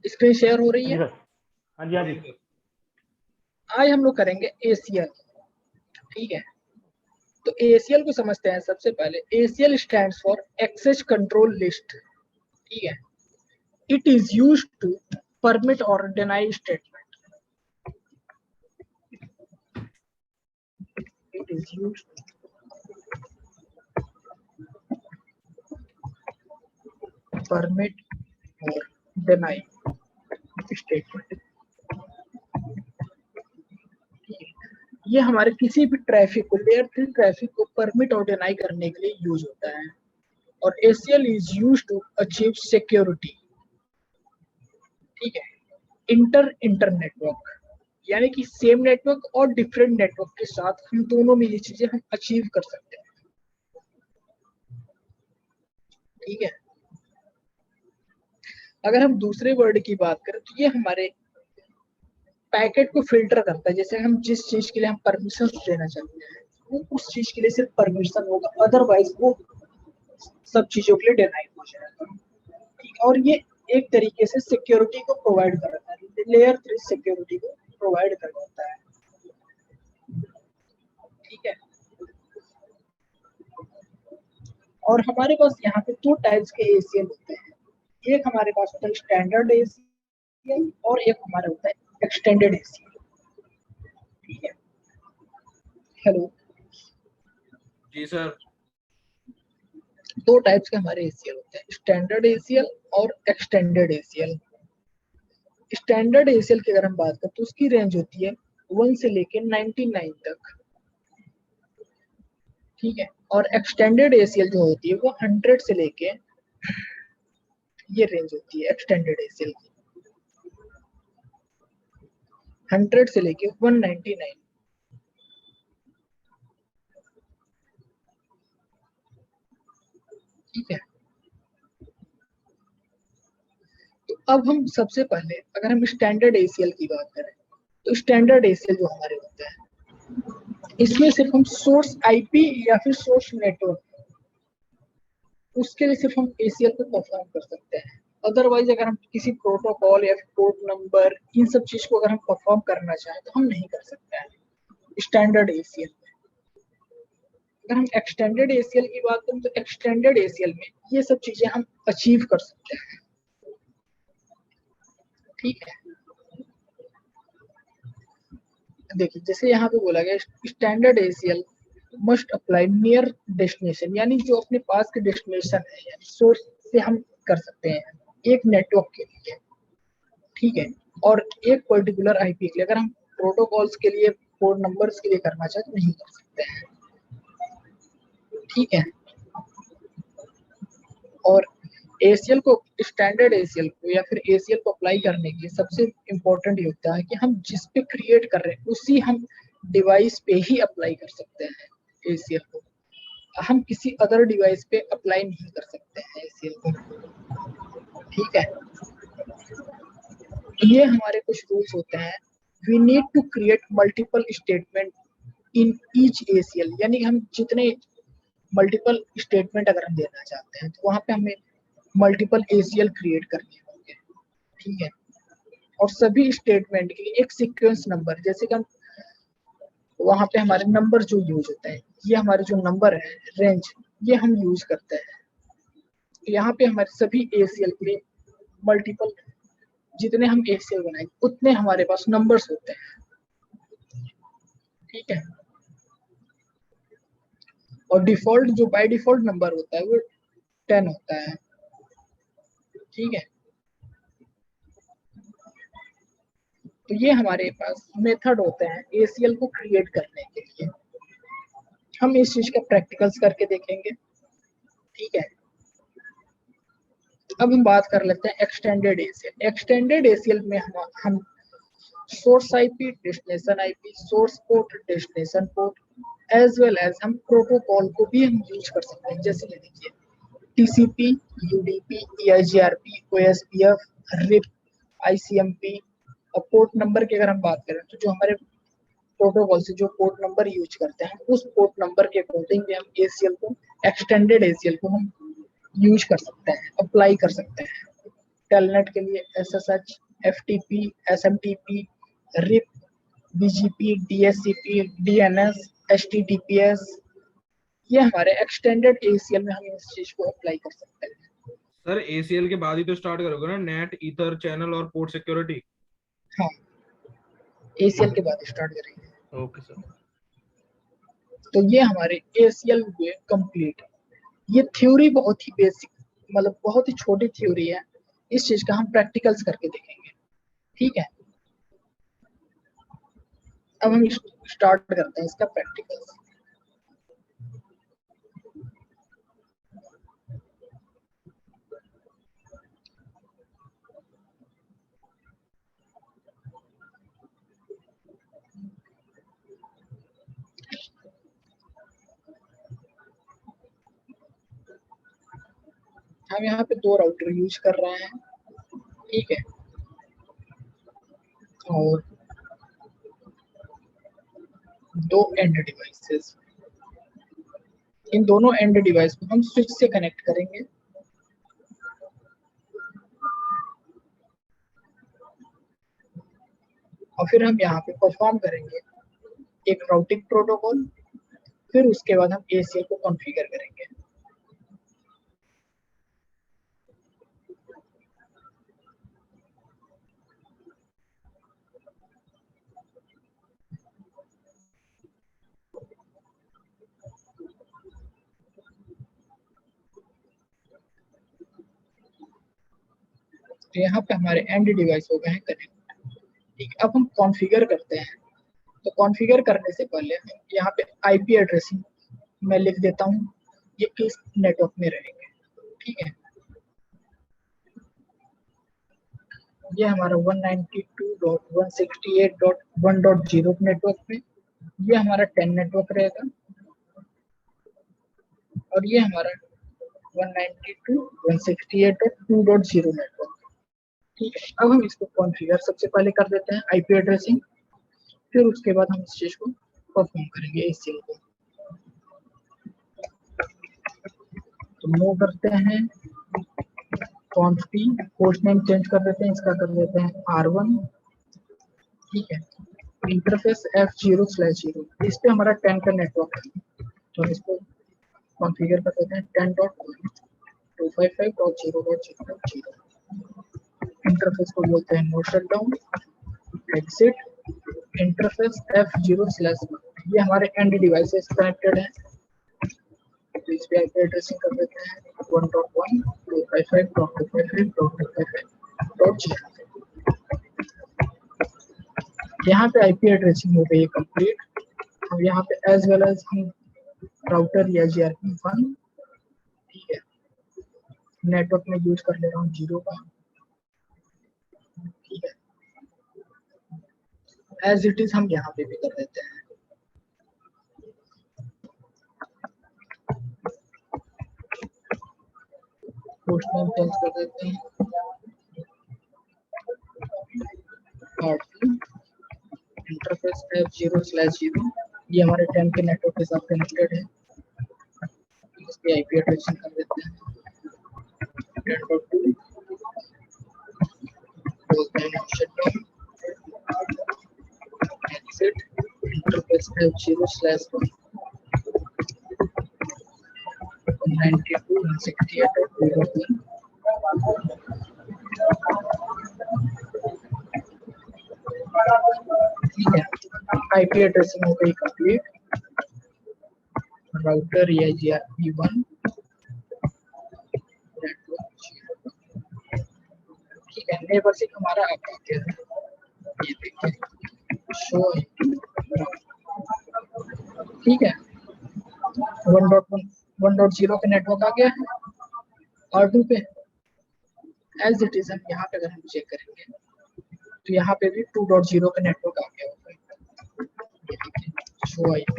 Screen share हो रही हाँ जी है? सर, हाँ जी हाँ जी। आज हम लोग करेंगे ACL। ठीक है, तो ACL को समझते हैं। सबसे पहले ACL stands for access control list. ठीक है, it is used to permit और deny statement. It is used permit और डिनाई स्टेटमेंट। ये हमारे किसी भी ट्रैफिक को, लेयर 3 ट्रैफिक को परमिट और डिनाई करने के लिए यूज होता है। और ACL is use to achieve security. ठीक है, इंटर नेटवर्क, यानी कि सेम नेटवर्क और डिफरेंट नेटवर्क के साथ हम दोनों में ये चीजें हम अचीव कर सकते हैं। ठीक है, अगर हम दूसरे वर्ड की बात करें तो ये हमारे पैकेट को फिल्टर करता है। जैसे हम जिस चीज के लिए हम परमिशन देना चाहते हैं वो उस चीज के लिए सिर्फ परमिशन होगा, अदरवाइज वो सब चीजों के लिए डिनाई हो जाएगा। ठीक है, और ये एक तरीके से सिक्योरिटी को प्रोवाइड करता है, लेयर 3 सिक्योरिटी को प्रोवाइड करता है। ठीक है, और हमारे पास यहाँ पे 2 टाइप्स के ACL होते हैं। एक हमारे पास होता है स्टैंडर्ड ACL और एक हमारा होता है एक्सटेंडेड ACL। ठीक है, हेलो जी सर। 2 टाइप्स के हमारे ACL होते हैं, स्टैंडर्ड ACL और एक्सटेंडेड ACL। स्टैंडर्ड ACL की अगर हम बात करें तो उसकी रेंज होती है 1 से लेके 99 तक। ठीक है, और एक्सटेंडेड ACL जो होती है वो 100 से लेके, ये रेंज होती है एक्सटेंडेड ACL की, 100 से लेके 199। ठीक है, तो अब हम सबसे पहले अगर हम स्टैंडर्ड ACL की बात करें तो स्टैंडर्ड ACL जो हमारे होते हैं इसमें सिर्फ हम सोर्स IP या फिर सोर्स नेटवर्क, उसके लिए सिर्फ हम ACL को परफॉर्म कर सकते हैं। अदरवाइज अगर हम किसी प्रोटोकॉल या फिर पोर्ट नंबर इन सब चीज को अगर हम परफॉर्म करना चाहें तो हम नहीं कर सकते हैं स्टैंडर्ड ACL में। अगर हम एक्सटेंडेड ACL की बात करें तो एक्सटेंडेड ACL में ये सब चीजें हम अचीव कर सकते हैं। ठीक है, देखिए जैसे यहाँ पे बोला गया standard ACL must apply near destination, यानी जो अपने पास के डेस्टिनेशन है यानी सोर्स से हम कर सकते हैं एक नेटवर्क के लिए। ठीक है, और एक पर्टिकुलर IP के लिए। अगर हम प्रोटोकॉल्स के लिए, पोर्ट नंबर्स के लिए करना चाहे तो नहीं कर सकते हैं। ठीक है, और ACL को, स्टैंडर्ड ACL को या फिर ACL को अप्लाई करने के लिए सबसे इम्पोर्टेंट ये होता है कि हम जिस पे क्रिएट कर रहे हैं उसी हम डिवाइस पे ही अप्लाई कर सकते हैं ACL को। हम किसी अदर डिवाइस पे अप्लाई नहीं कर सकते हैं ACL को। ठीक है, ये हमारे कुछ रूल्स होते हैं। We need to create multiple statement in each ACL, यानी हम जितने मल्टीपल स्टेटमेंट अगर हम देना चाहते हैं तो वहां पे हमें मल्टीपल ACL क्रिएट करने होंगे। ठीक है, और सभी स्टेटमेंट के लिए एक सीक्वेंस नंबर, जैसे कि हम वहां पे हमारे नंबर जो यूज होते हैं, ये हमारे जो नंबर है रेंज, ये हम यूज करते हैं। यहाँ पे हमारे सभी ACL के लिए मल्टीपल, जितने हम ACL बनाएंगे उतने हमारे पास नंबर्स होते हैं। ठीक है, और डिफॉल्ट जो बाय डिफॉल्ट नंबर होता है वो 10 होता है। ठीक है, तो ये हमारे पास मेथड होते हैं ACL को क्रिएट करने के लिए। हम इस चीज का प्रैक्टिकल्स करके देखेंगे। ठीक है, अब हम बात कर लेते हैं एक्सटेंडेड ACL। एक्सटेंडेड ACL में हम source IP, destination IP, source port, destination port as well as हम प्रोटोकॉल को भी हम यूज कर सकते हैं। जैसे ये देखिए TCP, UDP, EIGRP, OSPF, RIP, ICMP। और पोर्ट नंबर की अगर हम बात करें तो जो हमारे प्रोटोकॉल से जो पोर्ट नंबर यूज करते हैं उस पोर्ट नंबर के अकॉर्डिंग भी हम ACL को, एक्सटेंडेड ACL को हम यूज कर सकते हैं, अप्लाई कर सकते हैं टेलनेट के लिए SSH, FTP, SMTP, RIP, BGP, DSCP, DNS, HTTPS, ये हमारे एक्सटेंडेड ACL में हम इस चीज को अप्लाई कर सकते हैं। सर ACL के बाद ही तो स्टार्ट करोगे ना नेट, ईथर, चैनल और पोर्ट सिक्योरिटी? हाँ, ACL के बाद स्टार्ट करेंगे। Okay sir. तो ये हमारे ACL हुए कंप्लीट। ये थ्योरी बहुत ही बेसिक, मतलब बहुत ही छोटी थ्योरी है, इस चीज का हम प्रैक्टिकल्स करके देखेंगे, ठीक है। अब हम स्टार्ट करते हैं इसका प्रैक्टिकल्स। हम यहाँ पे 2 राउटर यूज कर रहे हैं, ठीक है, और 2 एंड डिवाइसेस। इन दोनों एंड डिवाइस को हम स्विच से कनेक्ट करेंगे। और फिर हम यहाँ पे परफॉर्म करेंगे एक राउटिंग प्रोटोकॉल, फिर उसके बाद हम ACL को कॉन्फ़िगर करेंगे। तो यहाँ पे हमारे एंड डिवाइस हो गए हैं कनेक्ट, ठीक। अब हम कॉन्फ़िगर करते हैं। तो कॉन्फ़िगर करने से पहले यहाँ पे IP एड्रेसिंग मैं लिख देता हूँ, ये किस नेटवर्क में रहेंगे, ठीक है। ये हमारा 192.168.1.0 नेटवर्क में, ये हमारा 10 नेटवर्क रहेगा, और ये हमारा 192.168.2.0 नेटवर्क, ठीक है। अब हम इसको कॉन्फ़िगर सबसे पहले कर देते हैं IP एड्रेसिंग, फिर उसके बाद हम इस चीज को परफॉर्म करेंगे ACL को। तो मूव करते हैं कॉन्फ़ी, होस्ट नेम चेंज कर देते हैं, इसका कर देते हैं R1, ठीक है। इंटरफेस F0/0, इस पे हमारा 10 का नेटवर्क है, तो इसको कॉन्फ़िगर कर देते हैं 10.1.255.0.0.0। इंटरफेस को बोलते हैं no shutdown, exit interface F0/1। ये हमारे एंड डिवाइसेस कनेक्टेड है, तो इस पे IP एड्रेसिंग कर देते हैं 1.1.255.255.255.0। यहाँ पे IP एड्रेसिंग हो गई है कंप्लीट। अब यहाँ पे एज वेल एज हम राउटर या GRP1, ठीक है, नेटवर्क में यूज कर ले रहा हूँ 0 का, ठीक है। एज इट इज हम यहाँ पे भी कर देते हैं। होस्ट नेम चेंज कर देते हैं, इंटरफेस F0/0, ये हमारे 10 के नेटवर्क के साथ कनेक्टेड है, इसकी IP एड्रेसिंग कर देते हैं 10.2, बोलते हैं शटडाउन, एग्जिट इंटरफेस F0/1, 192.168.2.1। ठीक है, IP एड्रेसिंग हो गई कंप्लीट। राउटर या GRP1 ठीक है, नेबरशिप हमारा आ गया है, ये देखिए शो, ठीक है। 1.1.0 पे नेटवर्क आ गया है, R2 पे एज इट इज हम यहाँ पे अगर हम चेक करेंगे तो यहाँ पे भी 2.0 का नेटवर्क आ गया होगा, शो IP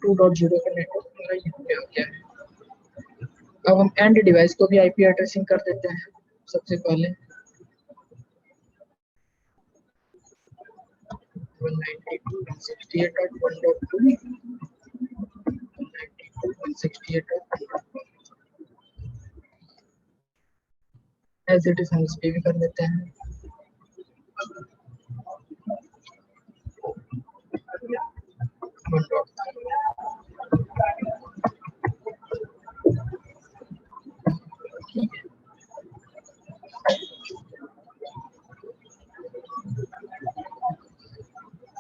2.0 का नेटवर्क हमारा यहाँ पे आ गया है। अब हम एंड डिवाइस को भी IP एड्रेसिंग कर देते हैं सबसे पहले 192.168.1.2, 192.168.1.2। एज इट इज हम इस पे भी कर देते हैं। ठीक है,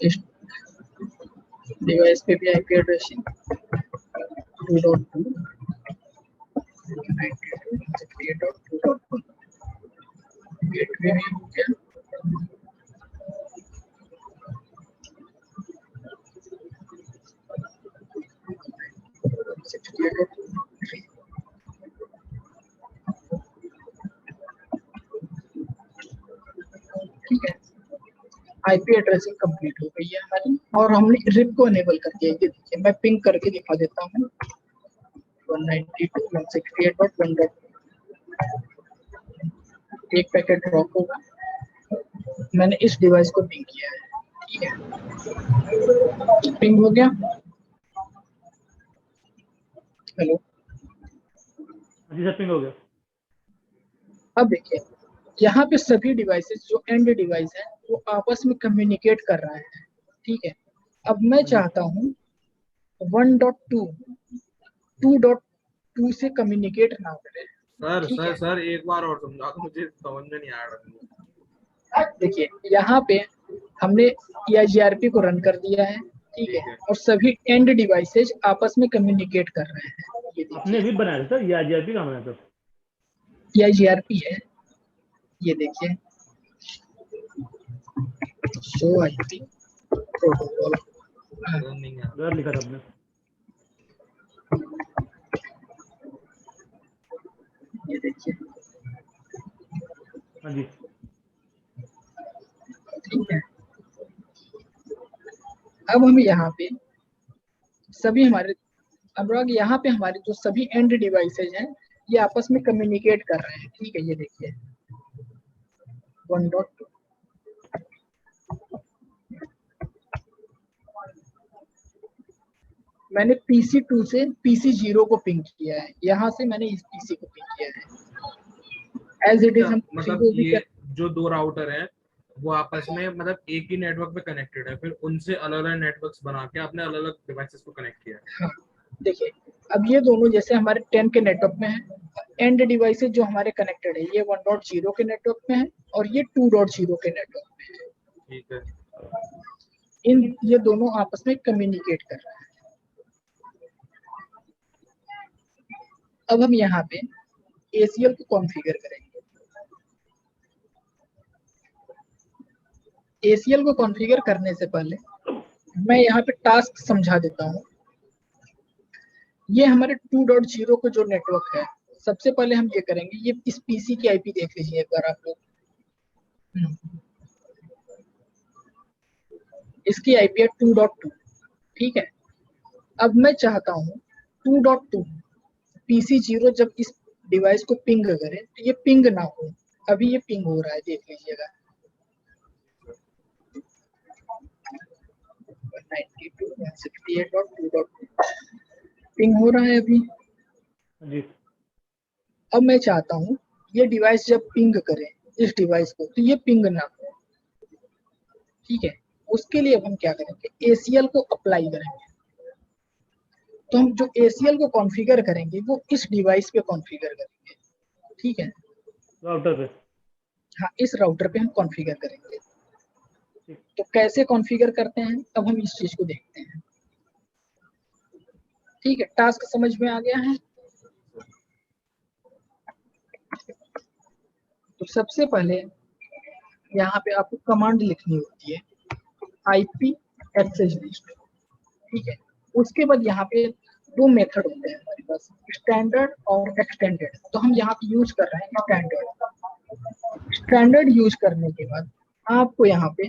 इस डिवाइस पे भी आईपी एड्रेसिंग 2.2 192.168.2.1 गेटवे भी हो गया। ठीक है, आईपी एड्रेसिंग कंप्लीट हो गई है हमारी और हमने रिप को इनेबल कर दिया। ये देखिए मैं पिंग करके दिखा देता हूँ 192.168.1. एक पैकेट ड्रॉप होगा, मैंने इस डिवाइस को पिंग किया है। ठीक है, पिंग हो गया। हेलो, जी सर पिंग हो गया। अब देखिए यहाँ पे सभी डिवाइसेस जो एंड डिवाइस है वो आपस में कम्युनिकेट कर रहे हैं। ठीक है, अब मैं चाहता हूँ 1.2 2.2 से कम्युनिकेट ना करे। सर ठीक सर है, सर एक बार और समझा दो, मुझे समझ में नहीं आ रहा। देखिए यहाँ पे हमने EIGRP को रन कर दिया है। ठीक है, और सभी एंड डिवाइसेज आपस में कम्युनिकेट कर रहे हैं। ये आपने देखिए भी बनाया सर, ये आरजीआरपी कहाँ बनाया सर? EIGRP है, ये देखिए शो आईपी प्रोटोकॉल नहीं आ घर लिखा था आपने? ये देखिए। हाँ जी ठीक है, अब हम यहाँ पे सभी हमारे अनुराग यहाँ पे हमारे जो सभी एंड डिवाइसेज हैं ये आपस में कम्युनिकेट कर रहे हैं। ठीक है, ये देखिए 1.2 मैंने PC2 से PC0 को पिंग किया है, यहाँ से मैंने इस PC को पिंग किया है। एज इट इज हम मतलब को भी ये जो दो राउटर हैं वो आपस में मतलब एक ही नेटवर्क पे कनेक्टेड है, फिर उनसे अलग अलग नेटवर्क्स बना के आपने अलग अलग डिवाइसेस को कनेक्ट किया है। हाँ, देखिए अब ये दोनों जैसे हमारे 10 के नेटवर्क में है, एंड डिवाइसेज जो हमारे कनेक्टेड है ये 1.0 के नेटवर्क में है और ये 2.0 के नेटवर्क में है। ठीक है, ये दोनों आपस में कम्युनिकेट कर रहे हैं। अब हम यहाँ पे ACL को कॉन्फ़िगर करेंगे। ACL को कॉन्फ़िगर करने से पहले मैं यहाँ पे टास्क समझा देता हूँ। ये हमारे 2.0 को जो नेटवर्क है, सबसे पहले हम ये करेंगे, ये इस PC की IP देख लीजिए एक बार आप लोग। इसकी IP है 2.2। ठीक है, अब मैं चाहता हूँ 2.2 PC0 जब इस डिवाइस को पिंग करे तो ये पिंग ना हो। अभी ये पिंग हो रहा है, देख लीजिएगा 192.168.2.2 पिंग हो रहा है अभी। हाँ जी अब मैं चाहता हूँ ये डिवाइस जब पिंग करे इस डिवाइस को तो ये पिंग ना हो। ठीक है, उसके लिए अब हम क्या करेंगे, ACL को अप्लाई करेंगे। तो हम जो ACL को कॉन्फ़िगर करेंगे वो इस डिवाइस पे कॉन्फ़िगर करेंगे। ठीक है, राउटर पे। हाँ इस राउटर पे हम कॉन्फ़िगर करेंगे। ठीक। तो कैसे कॉन्फ़िगर करते हैं अब हम इस चीज को देखते हैं। ठीक है, टास्क समझ में आ गया है। तो सबसे पहले यहाँ पे आपको कमांड लिखनी होती है IP एक्सेस लिस्ट। ठीक है, उसके बाद यहाँ पे दो मेथड होते हैं हमारे पास, स्टैंडर्ड और एक्सटेंडेड। तो हम यहाँ पे यूज कर रहे हैं स्टैंडर्ड। स्टैंडर्ड यूज करने के बाद आपको यहाँ पे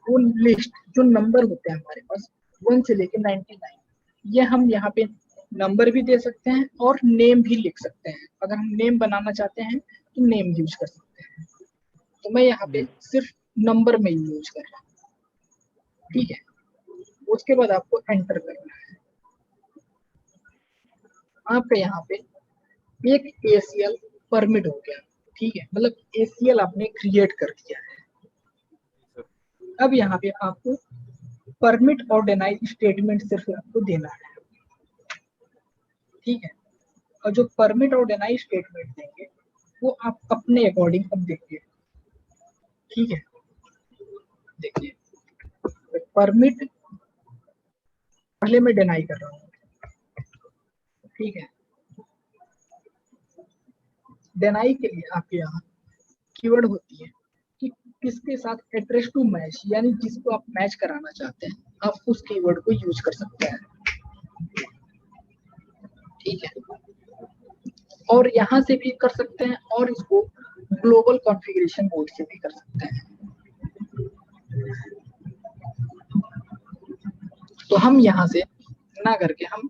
वो लिस्ट जो नंबर होते हैं हमारे पास 1 से लेके 99, ये हम यहाँ पे नंबर भी दे सकते हैं और नेम भी लिख सकते हैं। अगर हम नेम बनाना चाहते हैं तो नेम यूज कर सकते हैं। तो मैं यहाँ पे सिर्फ नंबर में यूज कर रहा हूँ। ठीक है, उसके बाद आपको एंटर करना है। आपका यहाँ पे एक ACL परमिट हो गया। ठीक है, मतलब ACL आपने क्रिएट कर दिया है। अब यहाँ पे आपको परमिट और डिनाई स्टेटमेंट सिर्फ आपको देना है, ठीक है। और जो परमिट और डिनाई स्टेटमेंट देंगे वो आप अपने अकॉर्डिंग अब देंगे, ठीक है। देखिए परमिट पहले मैं डिनाई कर रहा हूँ, ठीक है। डिनाई के लिए आपके यहाँ कीवर्ड होती है कि किसके साथ एड्रेस टू मैच, यानी जिसको आप मैच कराना चाहते हैं आप उस कीवर्ड को यूज कर सकते हैं, ठीक है। और यहाँ से भी कर सकते हैं और इसको ग्लोबल कॉन्फ़िगरेशन मोड से भी कर सकते हैं। तो हम यहाँ से ना करके हम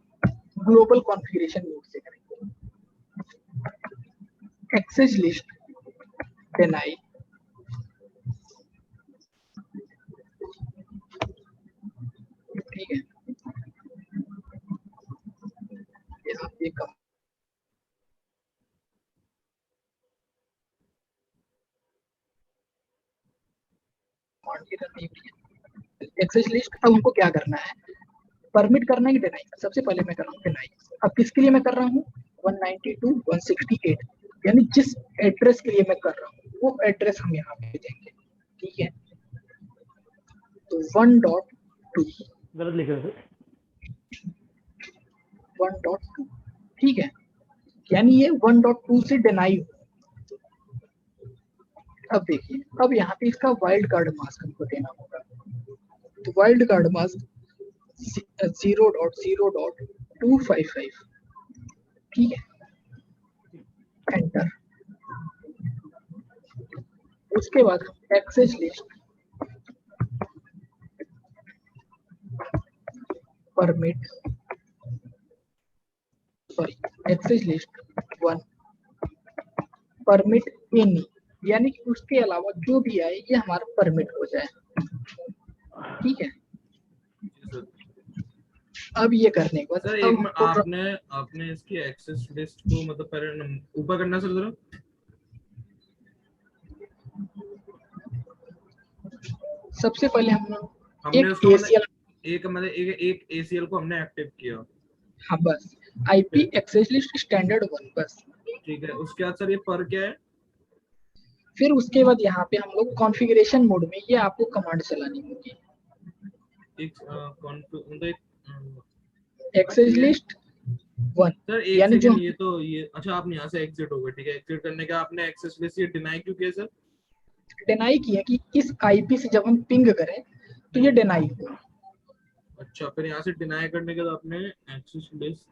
ग्लोबल कॉन्फ़िगरेशन मोड से करेंगे। एक्सेस लिस्ट डिनाई, ठीक है। यहाँ पे एक्सेस लिस्ट, अब हमको क्या करना है, परमिट करना है कि डिनाई। सबसे पहले मैं कर रहा हूँ डिनाई। अब किसके लिए मैं कर रहा हूँ, 192.168, यानी जिस एड्रेस के लिए मैं कर रहा हूँ वो एड्रेस हम यहाँ पे देंगे, ठीक है। तो 1.2 गलत लिख रहे थे। 1.2, ठीक है, यानी ये 1.2 से डिनाई। अब देखिए, अब यहाँ पे इसका वाइल्ड कार्ड मास्क हमको देना होगा। तो वाइल्ड कार्ड मास्क 0.0.255, ठीक है, एंटर। उसके बाद access list permit, sorry, access list 1 permit any, यानी कि उसके अलावा जो भी आए ये हमारा परमिट हो जाए, ठीक है। अब ये करने के बाद सर एक में आपने इसकी एक्सेस लिस्ट को मतलब पहले ऊपर करना सर जरा। सबसे पहले हमने एक उसको ACL, एक ACL को हमने एक्टिव किया। हाँ बस, IP एक्सेस लिस्ट स्टैंडर्ड 1 बस, ठीक है। उसके बाद सर ये पर क्या है, फिर उसके बाद यहाँ पे हम लोग कॉन्फ़िगरेशन मोड में ये आपको कमांड चलानी होगी, एक्सेस लिस्ट 1, सर एक यानी जो सेकंड, ये अच्छा आपने यहाँ से एग्जिट हो गए, ठीक है। एग्जिट करने का आपने एक्सेस लिस्ट ये डिनाई क्यों किया सर? डिनाई किया कि इस IP से जब हम पिंग करें तो ये डिनाई हो। अच्छा, फिर यहाँ से डिनाई करने के बाद आपने एक्सेस लिस्ट,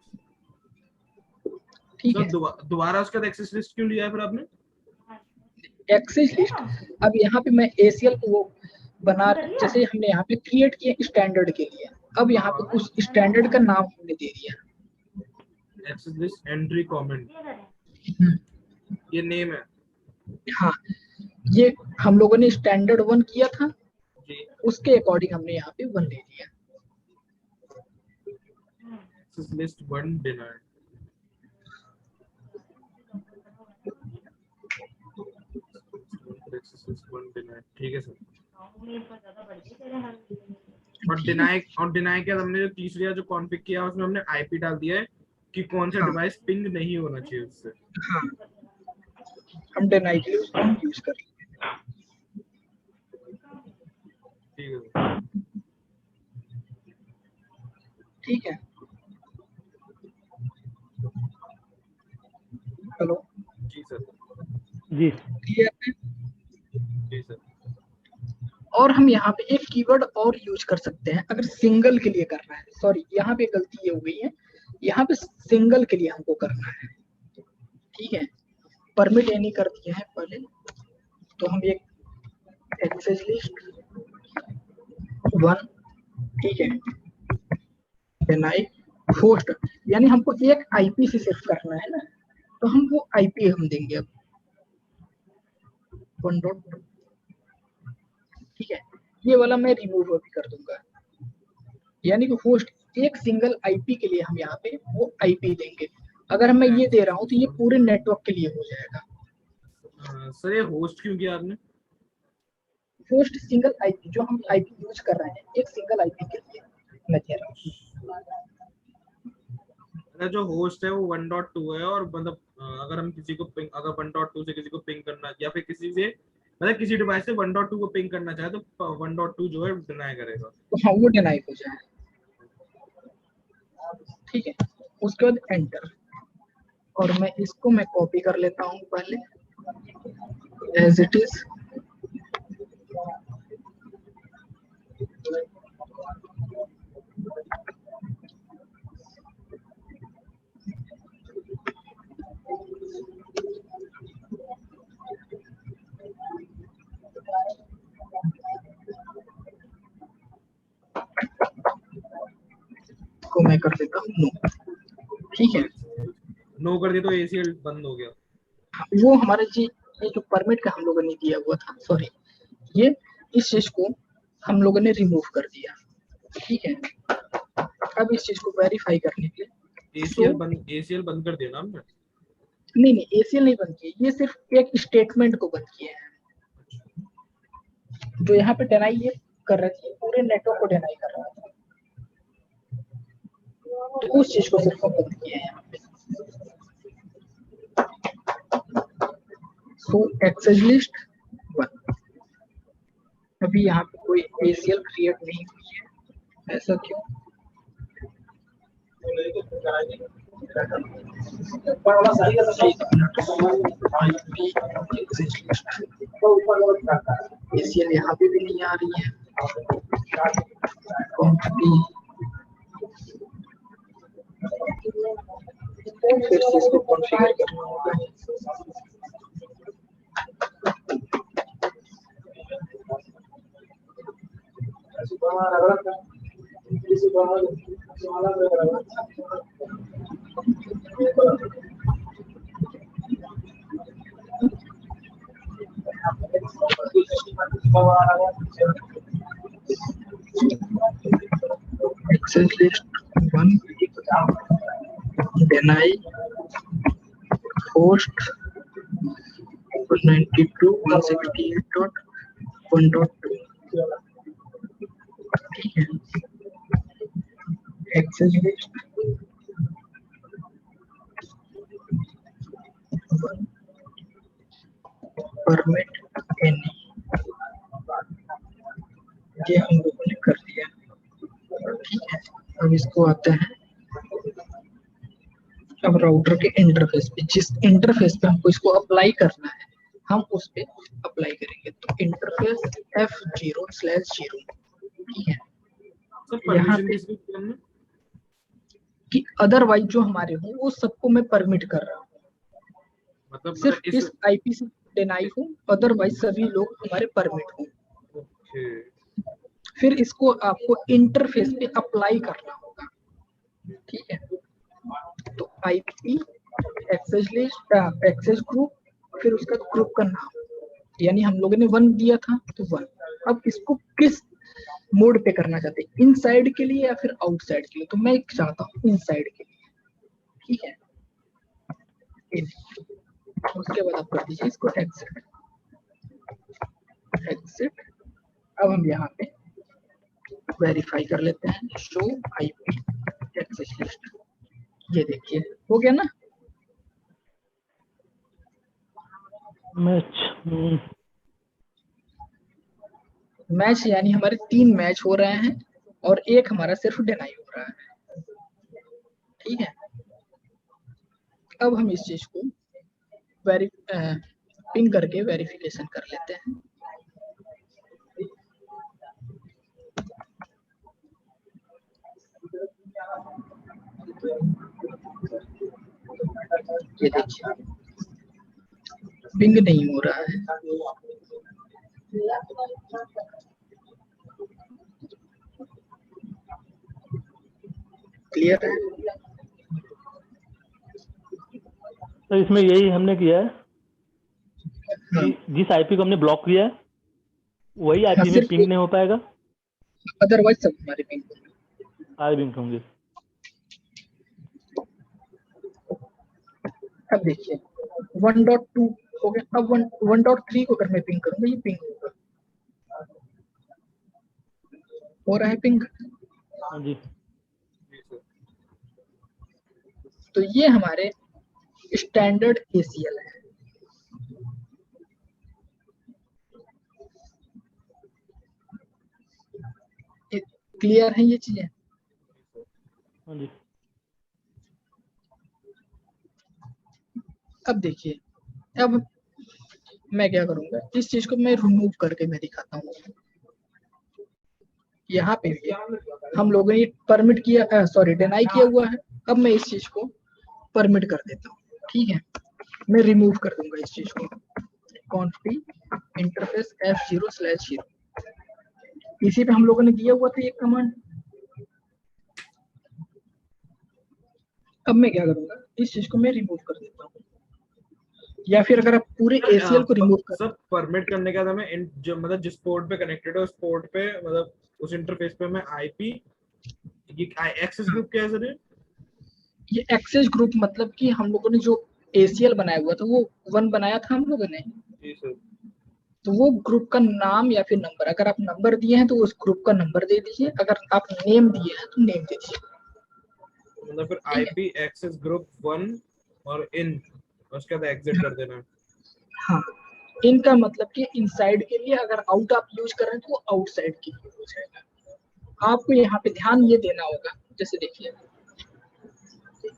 ठीक है। दोबारा उसके बाद एक्सेस लिस्ट क्यों लिया है फिर आपने? एक्सेस लिस्ट, अब यहाँ पे मैं ACL को वो बना, जैसे हमने यहाँ पे क्रिएट किया स्टैंडर्ड के लिए, अब यहाँ पे उस स्टैंडर्ड का नाम हमने दे दिया, एक्सेस लिस्ट एंट्री कमेंट, ये नेम है। हाँ, ये हम लोगों ने स्टैंडर्ड 1 किया था जी, उसके अकॉर्डिंग हमने यहाँ पे 1 ले लिया। Access list 1 deny, access list 1 deny, ठीक है सर। और डिनाई के बाद हमने जो तीसरी जो कॉन्फ़िग किया उसमें हमने IP डाल दिया है कि कौन सा डिवाइस पिंग नहीं होना चाहिए उससे। हाँ, हम डिनाई के लिए उसको यूज कर लेंगे, ठीक है। हेलो, जी सर। जी क्लियर है? जी सर। और हम यहाँ पे एक कीवर्ड और यूज कर सकते हैं अगर सिंगल के लिए करना है। सॉरी, यहाँ पे गलती ये हो गई है, यहाँ पे सिंगल के लिए हमको करना है, ठीक है। परमिट एनी कर दिया है पहले, तो हम एक एक्सेस लिस्ट 1, ठीक है, डिनाई होस्ट, यानी हमको एक IP से सिर्फ करना है ना, तो हम वो IP हम देंगे अब 1.2, ठीक है। ये वाला मैं रिमूव भी कर दूंगा, यानी कि होस्ट एक सिंगल IP के लिए हम यहाँ पे वो IP देंगे। अगर मैं ये दे रहा हूँ तो ये पूरे नेटवर्क के लिए हो जाएगा, सर ये होस्ट क्यों किया आपने? होस्ट सिंगल आईपी, जो हम आईपी यूज कर रहे हैं एक सिंगल आईपी के लिए मैं कह रहा हूँ। अगर जो होस्ट है वो 1.2 है और मतलब अगर हम किसी को पिंग, अगर 1.2 से किसी को पिंग करना या फिर किसी से मतलब किसी डिवाइस से 1.2 को पिंग करना चाहे तो 1.2 जो है डिनाई करेगा। तो हाँ वो डिनाई हो जाए, ठीक है। उसके बाद एंटर, और मैं इसको मैं कॉपी कर लेता हूँ पहले एज इट इज। को मैं कर देता हूँ नो, ठीक है। नो कर दिया तो एसीएल बंद हो गया। वो हमारा जी ये जो परमिट का हम लोगों ने दिया हुआ था, सॉरी, ये इस चीज को हम लोगों ने रिमूव कर दिया, ठीक है। अब इस चीज को वेरीफाई करने के लिए एसीएल बंद कर दिया ना हमने। नहीं एसीएल नहीं बंद किया, ये सिर्फ एक स्टेटमेंट को बंद किया है। जो यहाँ पे डिनाई ये कर रही थी, पूरे नेटवर्क को डिनाई कर रहा था, तो उस चीज को सिर्फ बंद किया है यहाँ पे। सो एक्सेस लिस्ट 1, अभी यहाँ पे कोई एसीएल क्रिएट नहीं हुई है, ऐसा क्यों? एसीएल यहाँ पे भी नहीं आ रही है, फिर से इसको कॉन्फ़िगर करना होगा। एक्सेस लिस्ट 1 deny host 192.168.1.2, ठीक है। एक्सेस लिस्ट 1 परमिट एनी, ये हम लोगों ने कर दिया, ठीक है। अब इसको आते हैं, अब राउटर के इंटरफेस पे, जिस इंटरफेस पे हमको इसको अप्लाई करना है हम उस पे अप्लाई करेंगे। तो इंटरफेस F0/0, ठीक है। यहाँ पे कि अदरवाइज जो हमारे हो वो सबको मैं परमिट कर रहा हूँ, सिर्फ इस आईपी से डिनाई हो, अदरवाइज सभी लोग हमारे परमिट हो। फिर इसको आपको इंटरफेस पे अप्लाई करना होगा, ठीक है। तो IP access list access group, फिर उसका ग्रुप का नाम, यानी हम लोगों ने 1 दिया था तो 1। अब इसको किस मोड पे करना चाहते हैं, इनसाइड के लिए या फिर आउटसाइड के लिए? तो मैं चाहता हूँ इनसाइड के लिए, ठीक है। उसके बाद आप कर दीजिए इसको एग्जिट। अब हम यहाँ पे वेरीफाई कर लेते हैं, शो आईपी एक्सेस लिस्ट, ये देखिए हो गया ना मैच, यानी हमारे 3 मैच हो रहे हैं और एक हमारा सिर्फ डिनाई हो रहा है, ठीक है। अब हम इस चीज को पिंग करके वेरिफिकेशन कर लेते हैं। ये देखिए पिंग नहीं हो रहा है, क्लियर है? तो इसमें यही हमने किया है कि जिस आईपी को हमने ब्लॉक किया है वही आईपी में पिंग नहीं हो पाएगा, अदरवाइज सब हमारे पिंग सारे पिंग होंगे। अब देखिए 1.2 हो गया। अब 1.3 को अगर मैं पिंग करूंगा, ये पिंग होगा, हो रहा है पिंग। हाँ जी। जी सर। तो ये हमारे स्टैंडर्ड ACL है। क्लियर है ये चीजें? हाँ जी। अब देखिए, अब मैं क्या करूंगा, इस चीज को मैं रिमूव करके मैं दिखाता हूँ। यहाँ पे भी हम लोगों ने परमिट किया, सॉरी डिनाई किया हुआ है। अब मैं इस चीज को परमिट कर देता हूँ, ठीक है। मैं रिमूव कर दूंगा इस चीज को, कॉन्फी इंटरफेस F0/0, इसी पे हम लोगों ने दिया हुआ था ये कमांड। अब मैं क्या करूंगा, इस चीज को मैं रिमूव कर देता हूँ, या फिर अगर आप पूरे ACL को रिमूव कर, सब परमिट करने के बाद हमें जो मतलब जिस पोर्ट पे कनेक्टेड है उस पोर्ट पे मतलब उस इंटरफेस पे मैं आईपी, ये एक्सेस ग्रुप क्या है सर? ये एक्सेस ग्रुप मतलब कि हम लोगों ने जो ACL बनाया हुआ था वो 1 बनाया था हम लोगों ने, जी सर। तो वो ग्रुप का नाम या फिर नंबर, अगर आप नंबर दिए हैं तो उस ग्रुप का नंबर दे दीजिए, अगर आप नेम दिए हैं तो नेम दे दीजिए। मतलब फिर ठीक है, आईपी एक्सेस ग्रुप 1 और इन, उसके बाद एग्जिट कर देना। हाँ। इनका मतलब कि इनसाइड के लिए, अगर आउट आप यूज कर रहे हैं तो वो आउटसाइड के लिए हो जाएगा। आपको यहाँ पे ध्यान ये देना होगा, जैसे देखिए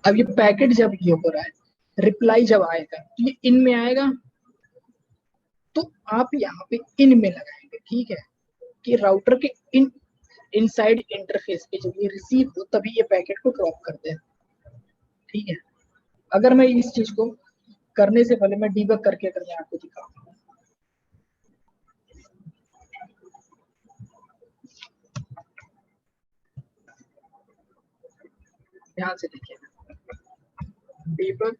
अब ये पैकेट जब ये हो रहा है, रिप्लाई जब आएगा तो ये इन में आएगा, तो आप यहाँ पे इन में लगाएंगे, ठीक है, कि राउटर के इन इनसाइड इंटरफेस पे जब ये रिसीव हो तभी ये पैकेट को ड्रॉप करते हैं, ठीक है। अगर मैं इस चीज को करने से पहले मैं डीबग करके अगर मैं आपको दिखाऊं, ध्यान से देखिए, डीबग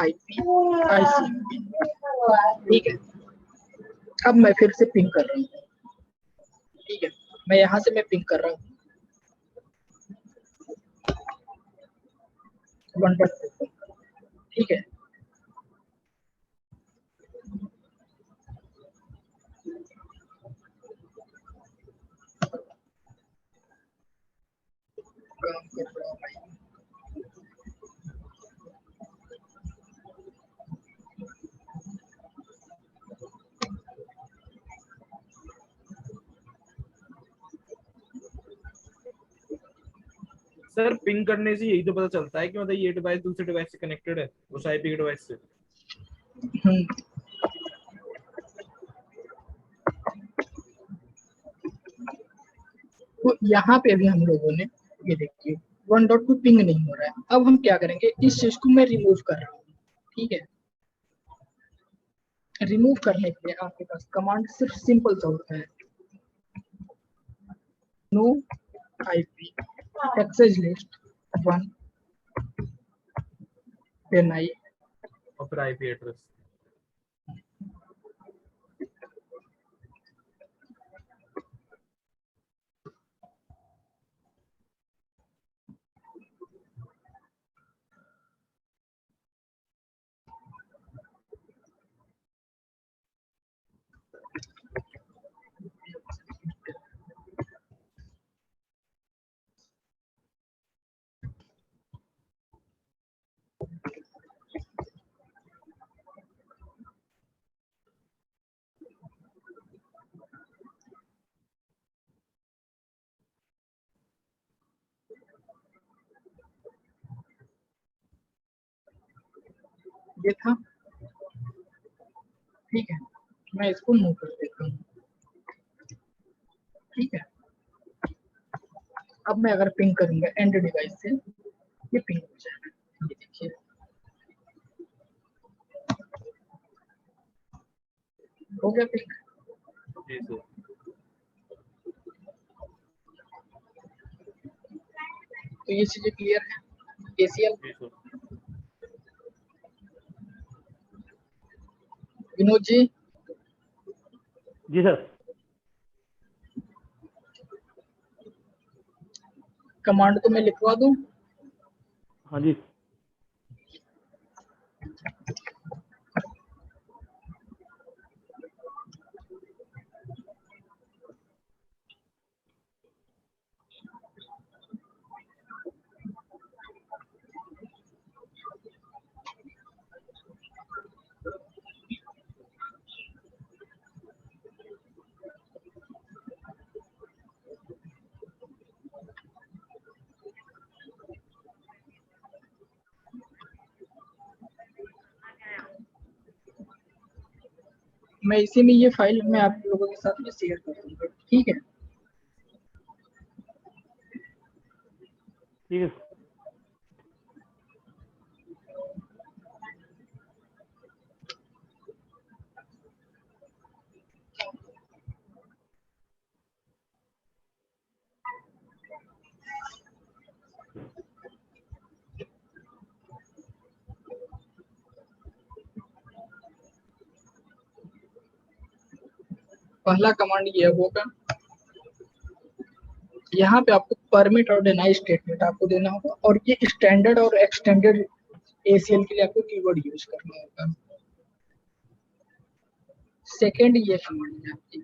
आईपी आईसीपी, ठीक है। अब मैं फिर से पिंग कर रहा हूँ, ठीक है, मैं यहाँ से मैं पिंग कर रहा हूँ 1.4, ठीक है। काम कर रहा हूँ भाई। सर पिंग करने से यही तो पता चलता है कि मतलब ये डिवाइस दूसरे डिवाइस से कनेक्टेड है उस आईपी के डिवाइस से। हम्म, तो यहाँ पे अभी हम लोगों ने ये देखिए 1.2 पिंग नहीं हो रहा है। अब हम क्या करेंगे, इस चीज को मैं रिमूव कर रहा हूँ, ठीक है। रिमूव करने के लिए आपके पास कमांड सिर्फ सिंपल सा होता है, no IP access list 1 deny, और फिर आईपी एड्रेस। ये था, ठीक है। मैं इसको मूव कर देता हूँ, ठीक है। अब मैं अगर पिंग करूंगा एंड डिवाइस से, ये पिंग हो जाएगा, ये देखिए हो गया पिंग। जी सर। तो ये चीजें क्लियर है ACL। जी सर। विनोद जी, जी सर। कमांड को मैं लिखवा दूं, हाँ जी। मैं इसी में ये फाइल मैं आप लोगों के साथ में शेयर कर दूंगा, ठीक है। ठीक है। पहला कमांड ये होगा, यहाँ पे आपको परमिट और डिनाई स्टेटमेंट आपको देना होगा, और ये स्टैंडर्ड और एक्सटेंडेड एसीएल के लिए आपको कीवर्ड यूज करना होगा। सेकेंड ये कमांड है आपकी,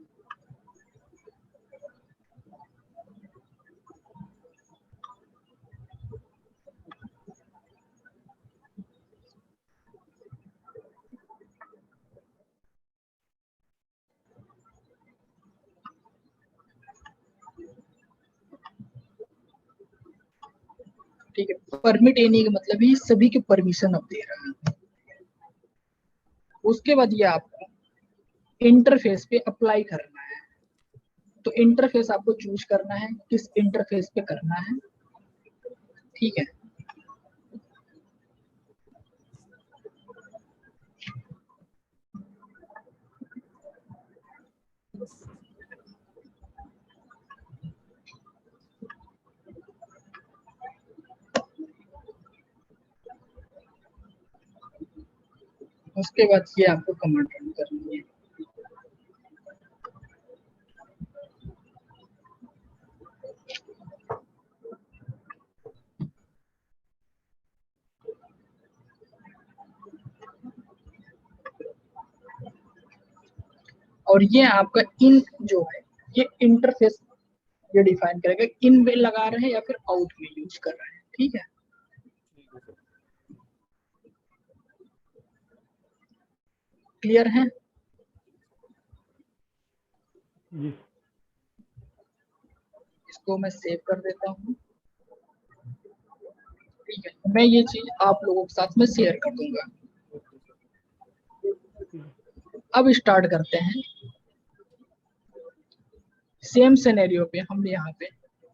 ठीक है। परमिट एनी का मतलब ये सभी के परमिशन अब दे रहा है। उसके बाद ये आपको इंटरफेस पे अप्लाई करना है, तो इंटरफेस आपको चूज करना है किस इंटरफेस पे करना है, ठीक है। उसके बाद ये आपको कमांड रन करनी है। और ये आपका इन जो है ये इंटरफेस ये डिफाइन करेगा इन में लगा रहे हैं या फिर आउट में यूज कर रहे हैं, ठीक है। क्लियर है? जी। इसको मैं सेव कर देता हूँ, ठीक है। मैं ये चीज आप लोगों के साथ में शेयर कर दूंगा। अब स्टार्ट करते हैं। सेम सिनेरियो पे हम यहाँ पे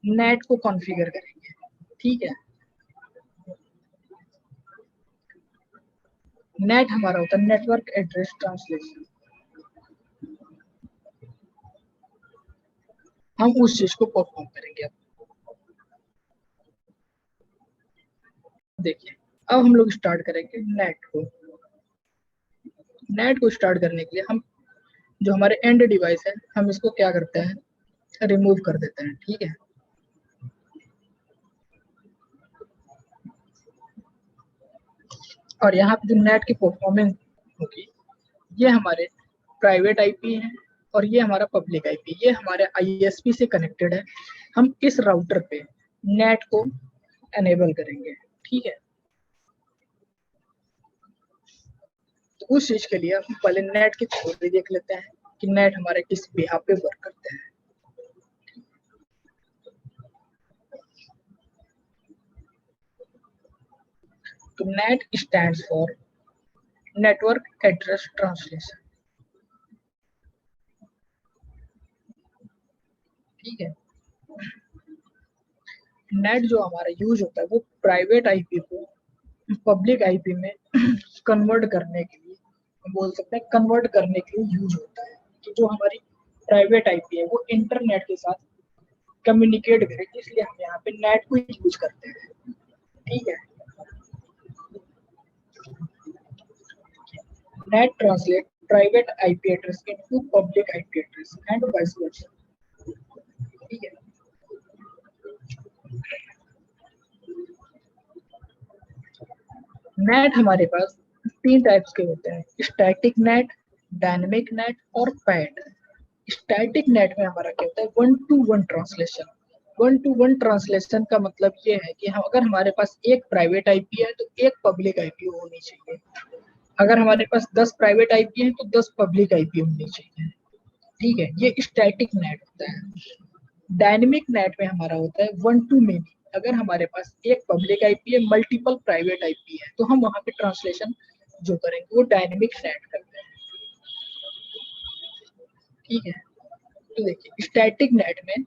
नेट को कॉन्फ़िगर करेंगे, ठीक है। नेट हमारा होता है नेटवर्क एड्रेस ट्रांसलेशन। हम उस चीज को परफॉर्म करेंगे। अब देखिए, अब हम लोग स्टार्ट करेंगे नेट को। नेट को स्टार्ट करने के लिए हम जो हमारे एंड डिवाइस है हम इसको क्या करते हैं, रिमूव कर देते हैं, ठीक है। और यहाँ पे जो नेट की परफॉर्मेंस होगी ये हमारे प्राइवेट आईपी है और ये हमारा पब्लिक आईपी, ये हमारे आईएसपी से कनेक्टेड है। हम इस राउटर पे नेट को एनेबल करेंगे, ठीक है। तो उस चीज के लिए हम पहले नेट की थ्योरी देख लेते हैं कि नेट हमारे किस बिहाफ पे वर्क करते हैं। तो net stands for network address translation, ठीक है। नेट जो हमारा यूज होता है वो प्राइवेट आईपी को पब्लिक आईपी में कन्वर्ट करने के लिए, हम बोल सकते हैं कन्वर्ट करने के लिए यूज होता है कि जो हमारी प्राइवेट आईपी है वो इंटरनेट के साथ कम्युनिकेट करे, इसलिए हम यहाँ पे नेट को यूज करते हैं, ठीक है। Net translate private IP address into public IP address and vice versa, ठीक है। नेट हमारे पास तीन टाइप्स के होते हैं, स्टैटिक नेट, डायनेमिक नेट और पैड। स्टैटिक नेट में हमारा क्या होता है, one two one translation. One two one translation का मतलब ये है कि हम अगर हमारे पास एक प्राइवेट आईपी है तो एक पब्लिक आईपी होनी चाहिए। अगर हमारे पास 10 प्राइवेट आईपी है तो 10 पब्लिक आईपी होनी चाहिए, ठीक है। ये स्टैटिक नेट होता है। डायनेमिक नेट में हमारा होता है वन टू मेनी। अगर हमारे पास एक पब्लिक आईपी है मल्टीपल प्राइवेट आईपी है तो हम वहां पे ट्रांसलेशन जो करेंगे वो डायनेमिक नेट करते हैं। ठीक है, तो देखिए स्टैटिक नेट में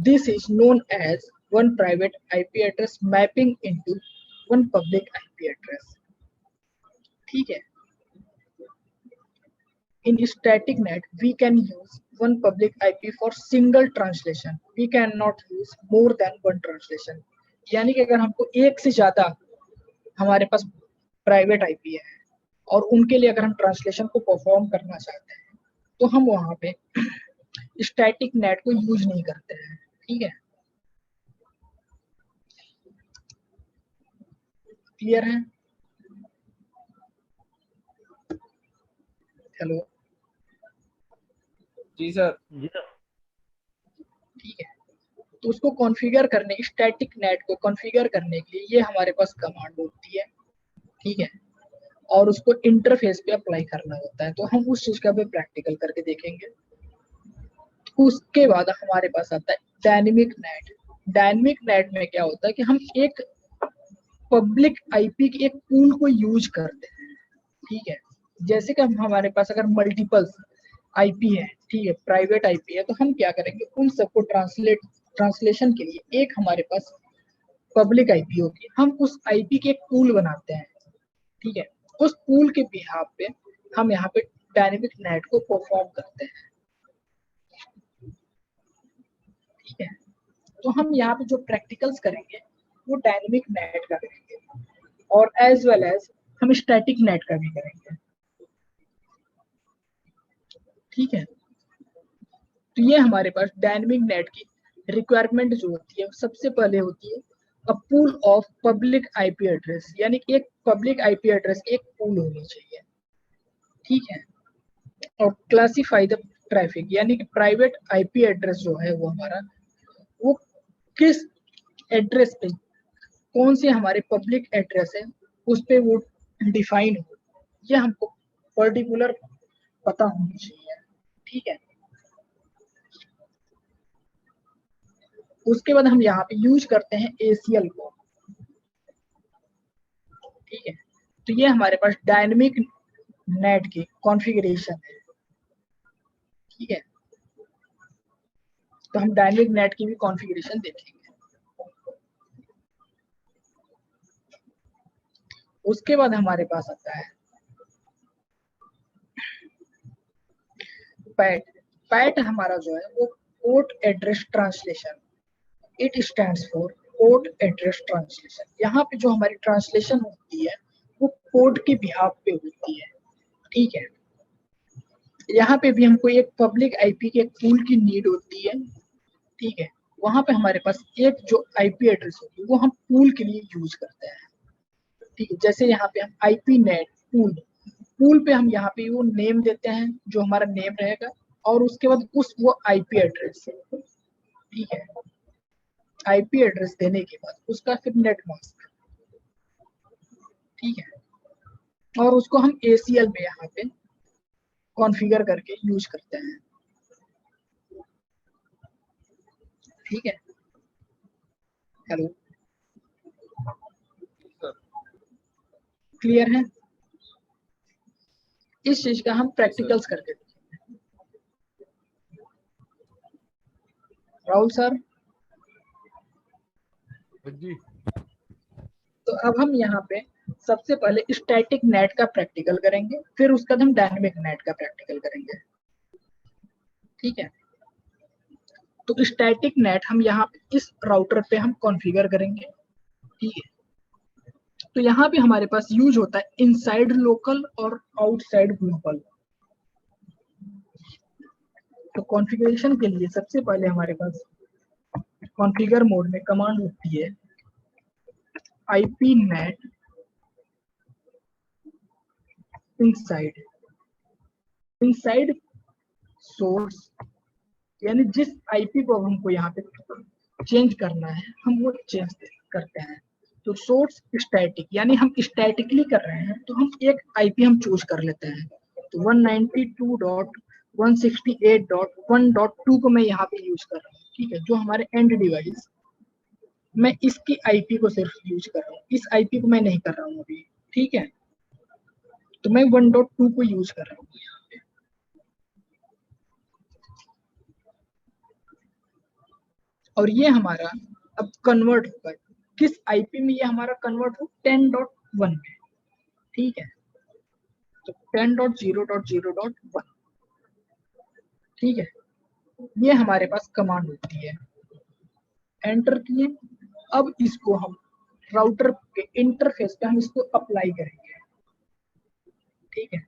this is known as one private IP address mapping into one public IP address. ठीक है, in static net we can use one public IP for single translation, we cannot use more than one translation। यानी कि अगर हमको एक से ज्यादा हमारे पास प्राइवेट आईपी है और उनके लिए अगर हम ट्रांसलेशन को परफॉर्म करना चाहते हैं तो हम वहां पे स्टैटिक नेट को यूज नहीं करते हैं। ठीक है, क्लियर है? हेलो, जी सर। जी सर। ठीक है, तो उसको कॉन्फ़िगर करने, स्टैटिक नेट को कॉन्फ़िगर करने के लिए ये हमारे पास कमांड होती है। ठीक है, और उसको इंटरफेस पे अप्लाई करना होता है, तो हम उस चीज का भी प्रैक्टिकल करके देखेंगे। उसके बाद हमारे पास आता है डायनेमिक नेट। डायनेमिक नेट में क्या होता है कि हम एक पब्लिक आईपी के एक पूल को यूज करते हैं। ठीक है, जैसे कि हम हमारे पास अगर मल्टीपल आईपी है, ठीक है, प्राइवेट आईपी है, तो हम क्या करेंगे, उन सबको ट्रांसलेशन के लिए एक हमारे पास पब्लिक आईपी होगी, हम उस आईपी के एक पूल बनाते हैं। ठीक है, उस पूल के बिहाफ पे हम यहाँ पे डायनेमिक नेट को परफॉर्म करते हैं। ठीक है, तो हम यहाँ पे जो प्रैक्टिकल्स करेंगे वो डायनेमिक नेट का करेंगे और एज वेल एज हम स्टैटिक नेट का भी करेंगे। ठीक है, तो ये हमारे पास डायनेमिक नेट की रिक्वायरमेंट जो होती है सबसे पहले होती है अ pool of public IP address, यानी कि एक पब्लिक आईपी एड्रेस की एक पूल होनी चाहिए। ठीक है, और क्लासिफाई द ट्रैफिक, यानी कि प्राइवेट आईपी एड्रेस जो है वो हमारा वो किस एड्रेस पे, कौन से हमारे पब्लिक एड्रेस है उस पे वो डिफाइन हो, ये हमको पर्टिकुलर पता होनी चाहिए। ठीक है, उसके बाद हम यहाँ पे यूज करते हैं ACL को। ठीक है, तो ये हमारे पास डायनेमिक नेट की कॉन्फ़िगरेशन है। ठीक है, तो हम डायनेमिक नेट की भी कॉन्फ़िगरेशन देखेंगे। उसके बाद हमारे पास आता है पैट। पैट हमारा जो है वो port address translation, it stands for port address translation. यहाँ पे जो हमारी ट्रांसलेशन होती है वो पोर्ट के बिहाफ पे होती है। ठीक है, यहाँ पे भी हमको एक पब्लिक आईपी के पूल की नीड होती है। ठीक है, वहां पे हमारे पास एक जो आईपी एड्रेस होती है वो हम पूल के लिए यूज करते हैं। ठीक है, जैसे यहाँ पे हम आईपी नेट पूल, पूल पे हम यहाँ पे वो नेम देते हैं जो हमारा नेम रहेगा और उसके बाद उस वो आईपी एड्रेस। ठीक है, आईपी एड्रेस देने के बाद उसका फिर नेट मास्क। ठीक है, और उसको हम ACL में यहाँ पे कॉन्फ़िगर करके यूज करते हैं। ठीक है, हेलो, क्लियर है? इस चीज का हम प्रैक्टिकल्स करके देखेंगे। राहुल सर जी। तो अब हम यहाँ पे सबसे पहले स्टैटिक नेट का प्रैक्टिकल करेंगे, फिर उसके बाद हम डायनेमिक नेट का प्रैक्टिकल करेंगे। ठीक है, तो स्टैटिक नेट हम यहाँ पे इस राउटर पे हम कॉन्फ़िगर करेंगे। ठीक है, तो यहाँ पे हमारे पास यूज होता है इनसाइड लोकल और आउटसाइड ग्लोबल। तो कॉन्फ़िगरेशन के लिए सबसे पहले हमारे पास कॉन्फ़िगर मोड में कमांड होती है IP net inside, inside source, यानी जिस आईपी को हमको यहाँ पे चेंज करना है हम वो चेंज करते हैं। तो सोर्स स्टैटिक, यानी हम स्टैटिकली कर रहे हैं तो हम एक आईपी हम चूज कर लेते हैं। तो 192.168.1.2 को मैं यहाँ पे यूज कर रहा हूँ। ठीक है, जो हमारे एंड डिवाइस, मैं इसकी आईपी को सिर्फ यूज कर रहा हूँ, इस आईपी को मैं नहीं कर रहा हूँ अभी। ठीक है, तो मैं 1.2 को यूज कर रहा हूँ यहाँ पे। और ये हमारा अब कन्वर्ट होगा किस आईपी में, ये हमारा कन्वर्ट हो 10.1 में, ठीक है। तो 10.0.0.1, ठीक है। ये हमारे पास कमांड होती है, एंटर किए। अब इसको हम राउटर के इंटरफेस पे हम इसको अप्लाई करेंगे, ठीक है।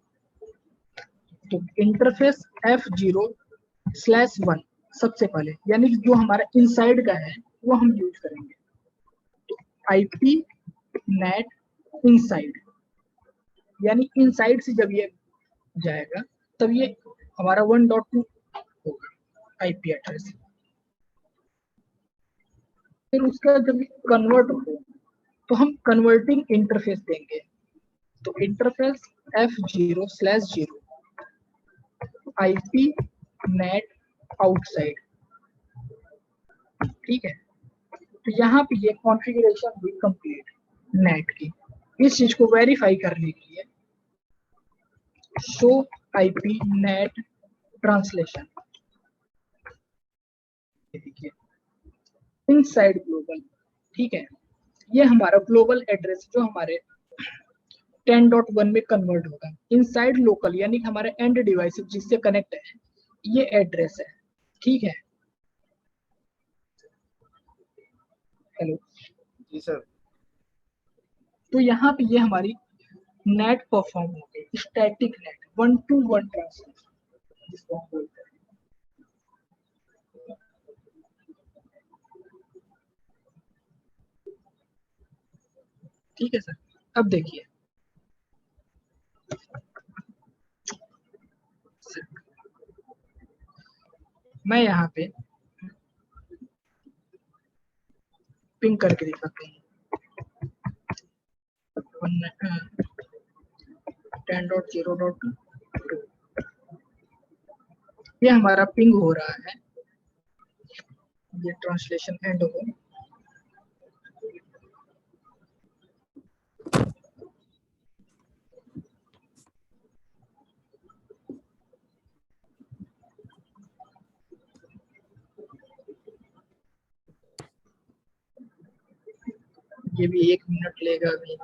तो इंटरफेस F0/1 सबसे पहले, यानी कि जो हमारा इनसाइड का है वो हम यूज करेंगे। तो आईपी नेट इनसाइड, यानी इनसाइड से जब ये जाएगा तब ये हमारा 1.2 होगा आईपी एड्रेस। फिर उसका जब कन्वर्ट हो तो हम कन्वर्टिंग इंटरफेस देंगे। तो interface F0/0 IP net outside, ठीक है। तो यहाँ पे ये कॉन्फ़िगरेशन हुई कंप्लीट नेट की। इस चीज को वेरीफाई करने के लिए शो आईपी नेट ट्रांसलेशन, देखिए इनसाइड ग्लोबल, ठीक है। ये हमारा ग्लोबल एड्रेस जो हमारे 10.1 में कन्वर्ट होगा। इनसाइड लोकल यानी कि हमारे एंड डिवाइस जिससे कनेक्ट है ये एड्रेस है, ठीक है। हेलो जी सर। तो यहाँ पे ये हमारी नेट परफॉर्म हो गई, स्टैटिक नेट 1-to-1 ट्रांसलेशन जिसको हम बोलते हैं। ठीक है सर। अब देखिए मैं यहाँ पे पिंग करके दिखाता हूँ 10.0.2, ये हमारा पिंग हो रहा है। ये ट्रांसलेशन एंड हो, ये भी 1 मिनट लेगा अभी।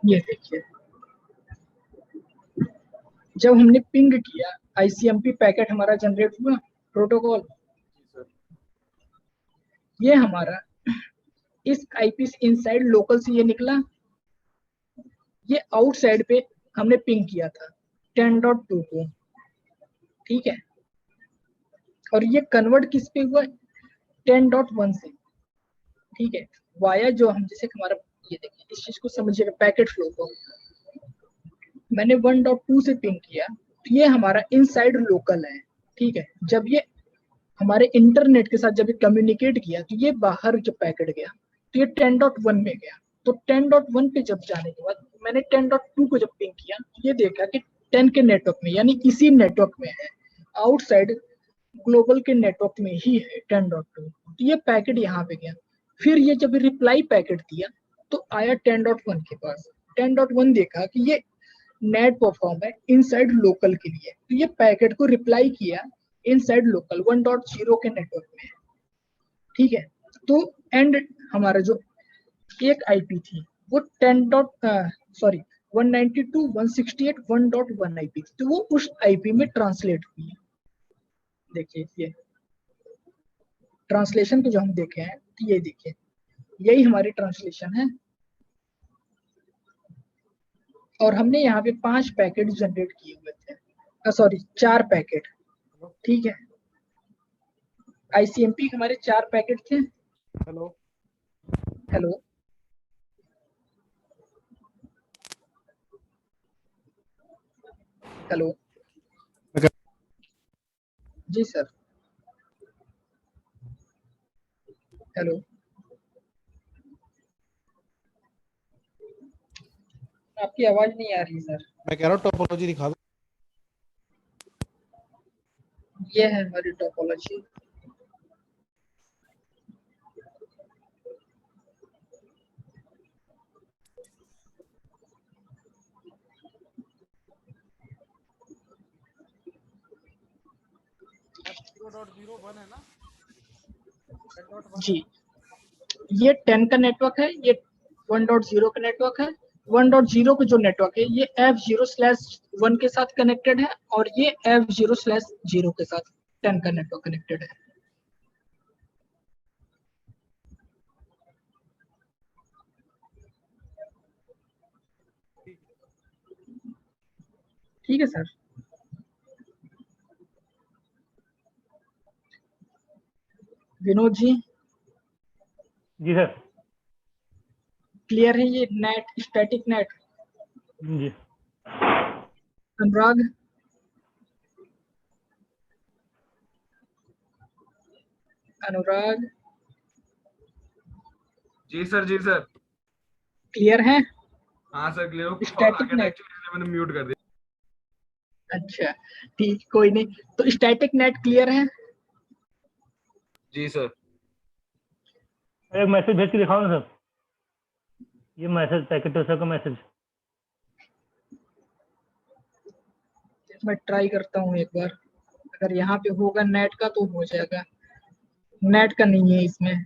ये देखिए जब हमने पिंग किया आईसीएमपी पैकेट हमारा जनरेट हुआ प्रोटोकॉल, ये हमारा इस आईपी से इनसाइड लोकल से ये निकला, ये आउटसाइड पे हमने पिंग किया था 10.2 को, ठीक है। और ये कन्वर्ट किस पे हुआ 10.1 से, ठीक है। वाया जो हम जैसे हमारा, ये देखिए इस चीज को समझिएगा पैकेट फ्लो को, मैंने 1.2 से पिंग किया तो ये हमारा इनसाइड लोकल है, ठीक है। जब ये हमारे इंटरनेट के साथ जब ये कम्युनिकेट किया तो ये बाहर जब पैकेट गया तो ये 10.1 में गया। तो 10.1 पे जब जाने के बाद मैंने 10.2 को जब पिंग किया तो ये देखा कि 10 के नेटवर्क में, यानी इसी नेटवर्क में है, आउटसाइड ग्लोबल के नेटवर्क में ही है 10.2। तो ये पैकेट यहाँ पे गया। फिर ये जब रिप्लाई पैकेट दिया तो आया 10.1 के पास। 10.1 देखा कि ये नेट परफॉर्म है इनसाइड लोकल के लिए, तो ये पैकेट को रिप्लाई किया इनसाइड लोकल 1.0 के नेटवर्क में, ठीक है। तो एंड हमारा जो एक आईपी थी वो 192.168.1.1 आईपी थी, तो वो उस आईपी में ट्रांसलेट हुई है। देखिए ये ट्रांसलेशन को जो हम देखे हैं तो ये देखिए यही हमारी ट्रांसलेशन है। और हमने यहाँ पे 5 पैकेट जनरेट किए हुए थे, सॉरी 4 पैकेट, ठीक है। आईसीएमपी हमारे 4 पैकेट थे। हेलो हेलो हेलो जी सर, हेलो आपकी आवाज नहीं आ रही सर। मैं कह रहा हूँ टोपोलॉजी दिखा दो। ये है हमारी टोपोलॉजी। F0.01 है ना? जी, ये 10 का नेटवर्क है, ये 1.0 का नेटवर्क है। 1.0 का जो नेटवर्क है ये F0/1 के साथ कनेक्टेड है और ये F0/0 के साथ 10 का नेटवर्क कनेक्टेड है। ठीक है सर। विनोद जी जी सर। क्लियर है ये नेट, स्टैटिक नेट? जी अनुराग, अनुराग जी सर, जी सर। क्लियर है? हाँ सर, क्लियर। कॉल आ स्टैटिक गया था नेट। एक्चुअली, मैंने म्यूट कर दिया। अच्छा ठीक, कोई नहीं। तो स्टैटिक नेट क्लियर है? जी सर। एक मैसेज भेज के दिखाओ ना सर, ये मैसेज पैकेट सर का मैसेज। मैं ट्राई करता हूँ एक बार, अगर यहाँ पे होगा नेट का तो हो जाएगा। नेट का नहीं है इसमें,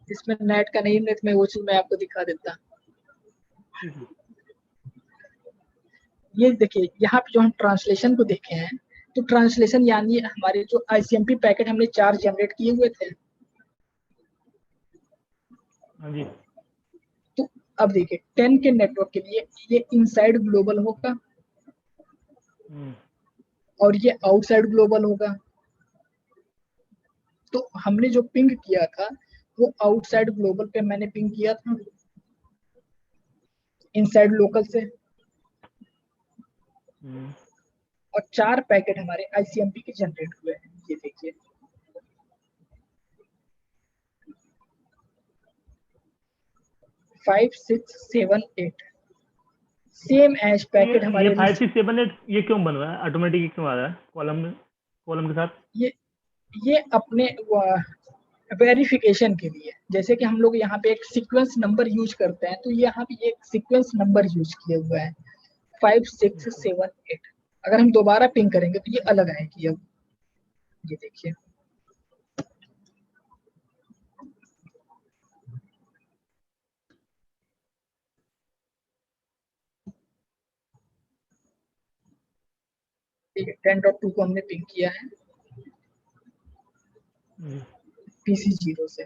इसमें नेट का नहीं है, तो मैं वो चीज मैं आपको दिखा देता। ये देखिए यहाँ पे जो हम ट्रांसलेशन को देखे हैं, तो ट्रांसलेशन यानी हमारे जो आईसीएमपी पैकेट हमने 4 जनरेट किए हुए थे। हाँ जी। तो अब देखिए 10 के नेटवर्क के लिए ये इनसाइड ग्लोबल होगा और ये आउटसाइड ग्लोबल होगा। तो हमने जो पिंग किया था वो आउटसाइड ग्लोबल पे मैंने पिंग किया था, इनसाइड लोकल से। और 4 पैकेट हमारे आईसीएमपी के जनरेट हुए हैं, ये देखिए। Five six seven eight same as packet ये हमारे 5 6 7 8 ये क्यों बन रहा है ऑटोमेटिक, क्यों आ रहा है कॉलम में, कॉलम के साथ? ये अपने वेरिफिकेशन के लिए, जैसे कि हम लोग यहाँ पे एक सीक्वेंस नंबर यूज करते हैं, तो यहाँ पे एक सीक्वेंस नंबर यूज किया हुआ है 5678। अगर हम दोबारा पिंग करेंगे तो ये अलग आएगी। अब ये देखिए, ठीक है। 10.2 को हमने पिंग किया है PC0 से।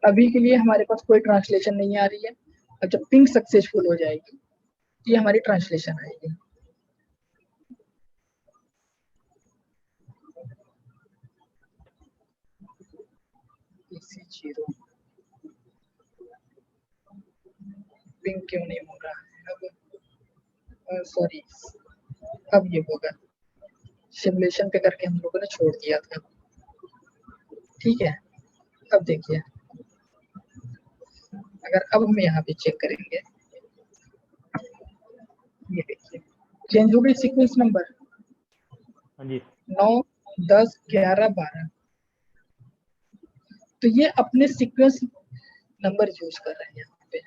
अभी के लिए हमारे पास कोई ट्रांसलेशन नहीं आ रही है, और जब पिंग सक्सेसफुल हो जाएगी तो ये हमारी ट्रांसलेशन आएगी। PC0 पिंग क्यों नहीं हो रहा है अब? सॉरी, अब ये होगा। सिमुलेशन पे करके हम लोगों ने छोड़ दिया था। ठीक है, अब देखिए, अगर अब हम यहाँ पे चेक करेंगे, ये देखिए चेंज हो गई सीक्वेंस नंबर। हाँ जी। 9 10 11 12, तो ये अपने सीक्वेंस नंबर यूज कर रहे हैं यहाँ पे।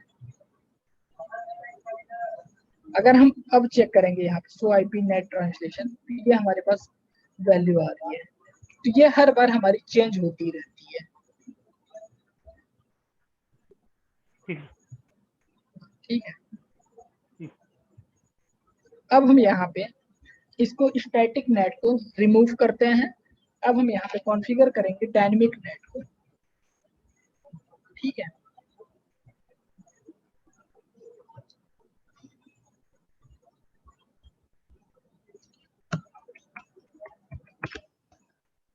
अगर हम अब चेक करेंगे यहाँ पे सो आईपी नेट ट्रांसलेशन, ये हमारे पास वैल्यू आ रही है। तो ये हर बार हमारी चेंज होती रहती है। ठीक है, अब हम यहाँ पे इसको स्टैटिक नेट को रिमूव करते हैं। अब हम यहाँ पे कॉन्फ़िगर करेंगे डायनेमिक नेट को। ठीक है,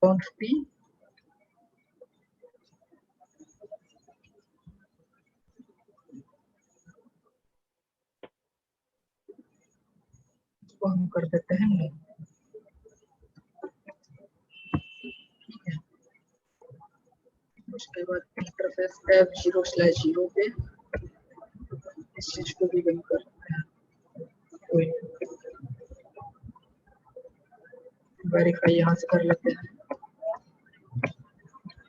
conf p इसको हम कर देते हैं। उसके बाद इंटरफेस F0/0 पे इस चीज को भी बंद करते हैं, कोई वेरीफाई यहाँ से कर लेते हैं।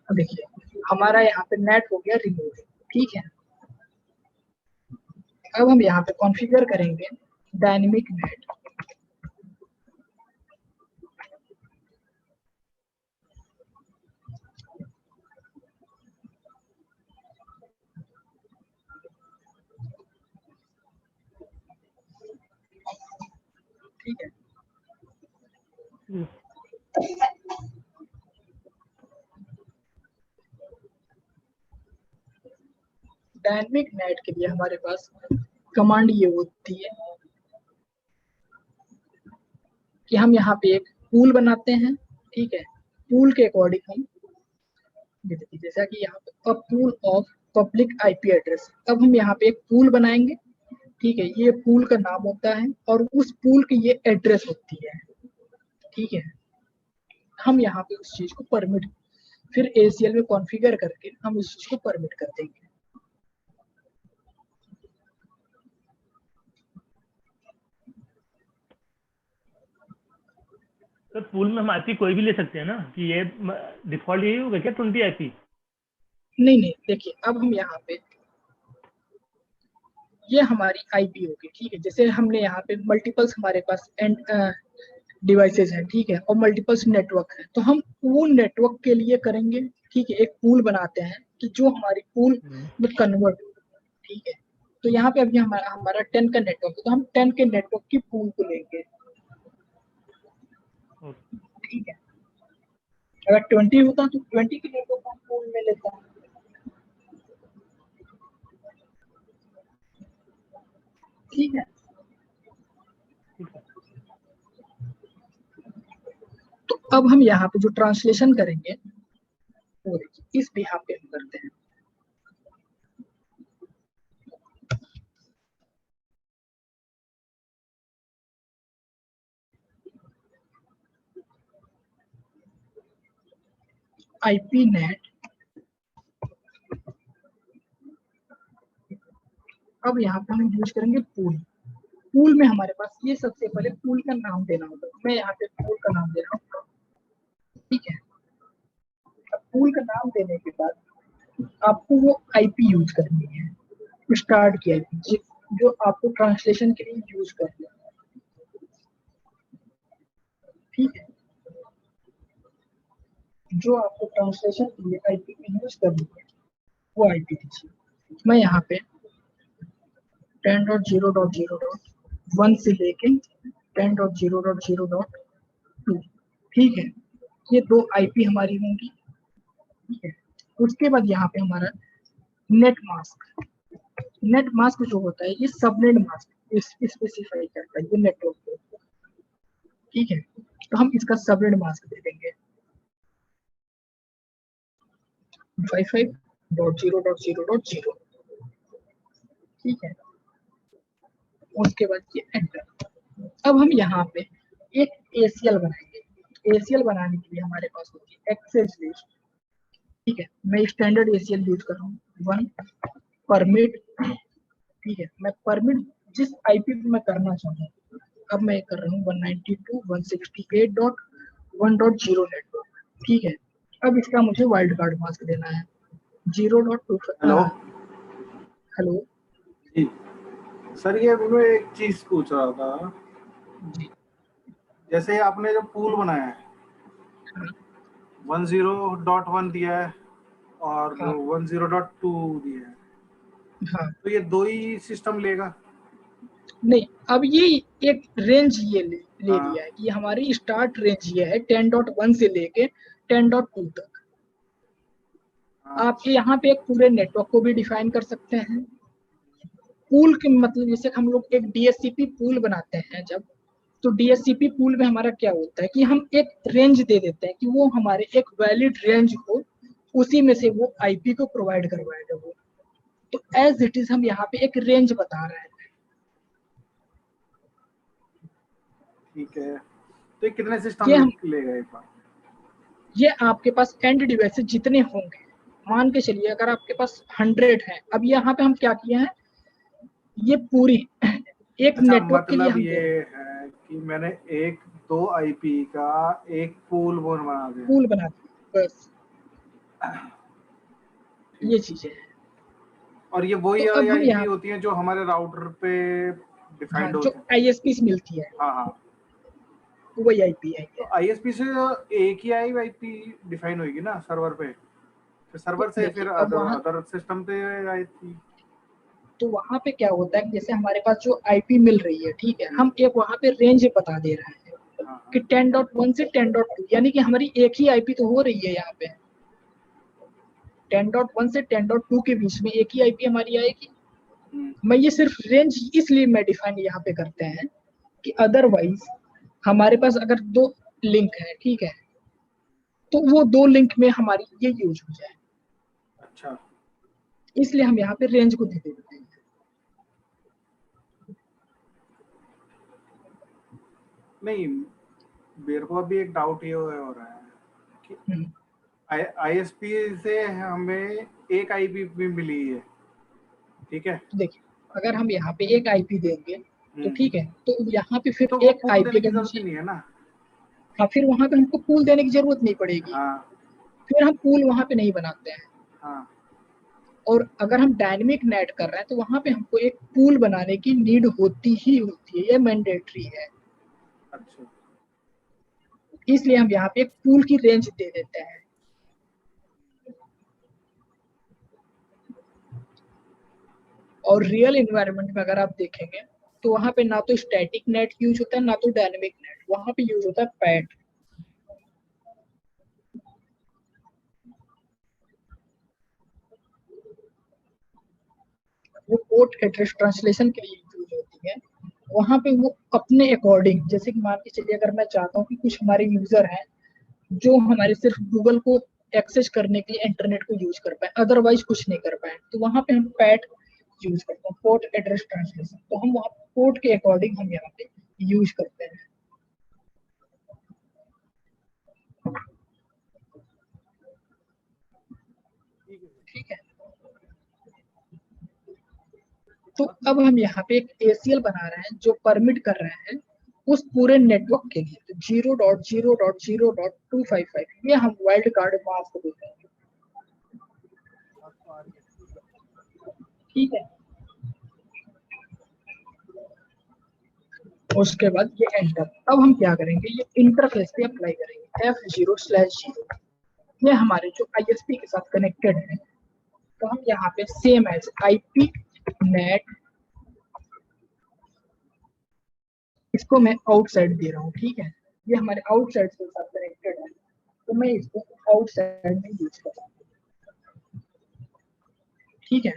अब देखिए हमारा यहाँ पे नेट हो गया रिमूव, ठीक है। अब हम यहाँ पे कॉन्फ़िगर करेंगे डायनेमिक नेट। ठीक है, डायनेमिक नेट के लिए हमारे पास कमांड ये होती है कि हम यहाँ पे एक पूल बनाते हैं, ठीक है। पूल के अकॉर्डिंग हम देखिए जैसा कि यहाँ पे pool of public IP address, अब हम यहाँ पे एक पूल बनाएंगे, ठीक है। ये पूल का नाम होता है और उस पूल की ये एड्रेस होती है, ठीक है। हम यहाँ पे उस चीज को परमिट फिर ACL में कॉन्फ़िगर करके हम उस चीज को परमिट कर देंगे। तो पूल में हम आईपी कोई भी ले सकते हैं ना, कि ये डिफॉल्ट यही होगा क्या 20 आईपी? नहीं नहीं, देखिए अब हम यहाँ पे ये हमारी आईपी होगी, ठीक है। जैसे हमने यहाँ पे मल्टीपल्स हमारे पास एंड डिवाइसेस हैं, ठीक है, और मल्टीपल्स नेटवर्क है, तो हम वो नेटवर्क के लिए करेंगे, ठीक है। एक पूल बनाते हैं कि जो हमारी पूल में कन्वर्ट, ठीक है। तो यहाँ पे अभी हमारा 10 का नेटवर्क है, तो हम 10 के नेटवर्क की पूल को लेंगे, ठीक है। अगर 20 होता तो 20 के नेटवर्क को हम पूल में लेते हैं, ठीक है। तो अब हम यहाँ पे जो ट्रांसलेशन करेंगे वो देखिए इस बिहाफ पे हम करते हैं। आईपी नेट, अब यहाँ पे हम यूज करेंगे पूल। पूल में हमारे पास ये सबसे पहले पूल का नाम देना होगा, मैं यहाँ पे पूल का नाम दे रहा हूँ, ठीक है। अब पूल का नाम देने के बाद आपको वो आईपी यूज करनी है, स्टार्ट की आईपी जो आपको ट्रांसलेशन के लिए यूज करनी है, ठीक है। जो आपको ट्रांसलेशन के लिए आईपी यूज करनी है वो आईपी दीजिए। मैं यहाँ पे 10.0.0.1 से लेके 10.0.0.2, ठीक है। ये दो आईपी हमारी होंगी, ठीक है। उसके बाद यहाँ पे हमारा नेट मास्क जो होता है ये सबनेट मास्क स्पेसिफाई करता है ये नेटवर्क को, ठीक है। तो हम इसका सबनेट मास्क दे देंगे 55.0.0.0, ठीक है। उसके बाद ये एंटर। अब हम यहाँ पे एक ACL बनाएंगे। ACL बनाने के लिए हमारे पास होती है एक्सेस लिस्ट, ठीक है। मैं स्टैंडर्ड ACL यूज कर रहा हूँ 1 परमिट, ठीक है। मैं परमिट जिस आईपी पे मैं करना चाहूँ, अब मैं कर रहा हूँ 192.168.1.0 नेटवर्क, ठीक है। अब इसका मुझे वाइल्ड कार्ड मास्क देना है 0.2। हेलो जी सर, ये मैं एक चीज पूछ रहा था, जी, जैसे आपने जो पूल बनाया है 10.1 दिया है और हाँ 10.2 दिया है, हाँ, तो ये दो ही सिस्टम लेगा? नहीं अब ये एक रेंज ये ले हाँ। लिया है कि हमारी स्टार्ट रेंज ये है 10.1 से लेके 10.2 तक। हाँ। आप यहाँ पे एक पूरे नेटवर्क को भी डिफाइन कर सकते हैं। पूल के मतलब जैसे हम लोग एक DHCP पूल बनाते हैं जब, तो DHCP पूल में हमारा क्या होता है कि हम एक रेंज दे देते हैं कि वो हमारे एक वैलिड रेंज हो, उसी में से वो आईपी को प्रोवाइड करवाएगा वो। तो एज इट इज हम यहाँ पे एक रेंज बता रहे हैं, ठीक है, तो ये कितने ये सिस्टम हम लेगा एक बार? ये आपके पास एंड डिवाइसेस जितने होंगे मान के चलिए अगर आपके पास 100 है, अब यहाँ पे हम क्या किए हैं, ये पूरी एक अच्छा, नेटवर्क के लिए मतलब हम ये है कि मैंने एक दो आईपी का एक पूल बना दिया। पूल बना दिया, बस ये चीजें हैं। और ये वही तो अब हम आईपी यहाँ, होती है जो हमारे राउटर पे हाँ, डिफाइंड जो होते हैं। ISPs मिलती है हाँ हाँ, वही IP है तो ये। आईएसपी से एक ही आईपी डिफाइन होगी ना सर्वर पे, फिर सर्वर तो से फिर देखिए अब वहाँ, अदर सिस्टम पे आई थी। तो वहाँ पे क्या होता है कि जैसे हमारे पास जो IP मिल रही है, ठीक है, हम एक वहाँ पे रेंज बता दे रहे हैं हाँ कि 10.1 से 10.2, यानी कि हमारी एक ही IP तो हो रही है यहाँ पे। 10.1 से 10.2 के बीच में एक ही IP हमारी आएगी। मैं ये सिर्फ रेंज इसलिए मैं डिफाइन यहाँ पे करते हैं कि अदरवाइज हमारे पास अगर दो लिंक है, ठीक है, तो वो दो लिंक में हमारी ये यूज हो जाए, अच्छा, इसलिए हम यहाँ पे रेंज को दे देते हैं। नहीं, मेरे को अभी एक डाउट ये हो रहा है कि आईएसपी से हमें एक आईपी भी मिली है, ठीक है, तो देखिए अगर हम यहाँ पे एक IP देंगे तो ठीक है, तो यहाँ पे फिर तो वो एक पूल IP देने की अगर जरूरत ही मुझे, नहीं है ना। हाँ, फिर वहां पे हमको पूल देने की जरूरत नहीं पड़ेगी, हाँ फिर हम पूल वहां पे नहीं बनाते हैं। हाँ, और अगर हम डायनेमिक नेट कर रहे हैं तो वहां पे हमको एक पूल बनाने की नीड होती ही होती है, ये मैंडेटरी है। अच्छा, इसलिए हम यहाँ पे एक पूल की रेंज दे देते हैं। और रियल इन्वायरमेंट में अगर आप देखेंगे तो वहां पे ना तो स्टैटिक नेट यूज होता है ना तो डायनेमिक नेट, वहां पे यूज होता है पैट। वो पोर्ट एड्रेस ट्रांसलेशन के लिए यूज होती है। वहां पे वो अपने अकॉर्डिंग, जैसे कि मान के चलिए अगर मैं चाहता हूँ कि कुछ हमारे यूजर हैं जो हमारे सिर्फ गूगल को एक्सेस करने के लिए इंटरनेट को यूज कर पाए, अदरवाइज कुछ नहीं कर पाए, तो वहां पे हम पैट यूज करते हैं, पोर्ट एड्रेस ट्रांसलेशन। तो हम वहाँ पोर्ट के अकॉर्डिंग हम यहाँ पे यूज करते हैं। ठीक है, तो अब हम यहाँ पे एक ACL बना रहे हैं जो परमिट कर रहे हैं उस पूरे नेटवर्क के लिए, तो 0.0.0.255 ये हम वाइल्ड कार्ड मास्क देते हैं। ठीक है, उसके बाद ये एंटर। अब हम क्या करेंगे, ये इंटरफेस पे अप्लाई करेंगे F0/0, ये हमारे जो ISP के साथ कनेक्टेड है। तो हम यहाँ पे सेम एज IP नेट, इसको मैं आउटसाइड दे रहा हूँ, ठीक है, ये हमारे आउटसाइड के साथ कनेक्टेड है, तो मैं इसको आउटसाइड में यूज कर रहा हूँ। ठीक है,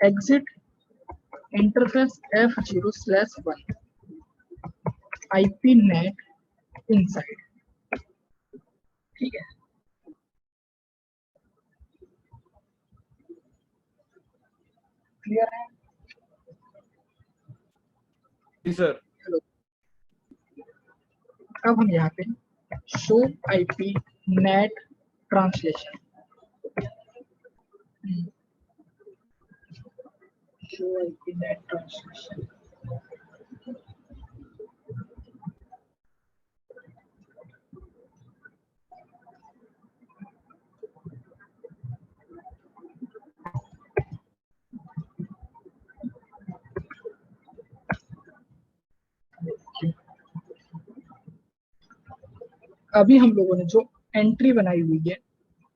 exit interface F0/1 IP net inside. ठीक है, क्लियर है? जी सर। हेलो, अब हम यहाँ पे show IP net translation, show IP net translation, अभी हम लोगों ने जो एंट्री बनाई हुई है,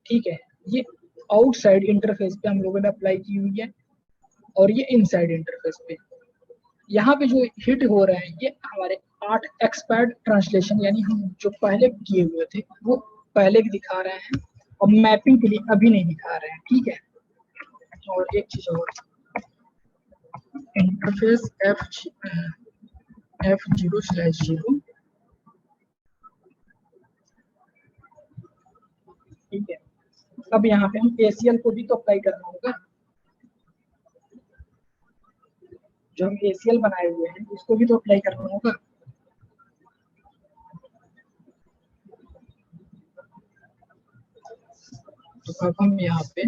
ठीक है, ये आउटसाइड इंटरफेस पे हम लोगों ने अप्लाई की हुई है और ये इनसाइड इंटरफेस पे। यहाँ पे जो हिट हो रहा है ये हमारे 8 एक्सपर्ट ट्रांसलेशन, यानी हम जो पहले किए हुए थे वो पहले दिखा रहे हैं और मैपिंग के लिए अभी नहीं दिखा रहे हैं। ठीक है, और एक चीज और, इंटरफेस F0/0, ठीक है। अब यहाँ पे हम ACL को भी तो अप्लाई करना होगा, जो हम ACL बनाए हुए हैं उसको भी तो अप्लाई करना होगा। तो अब हम यहाँ पे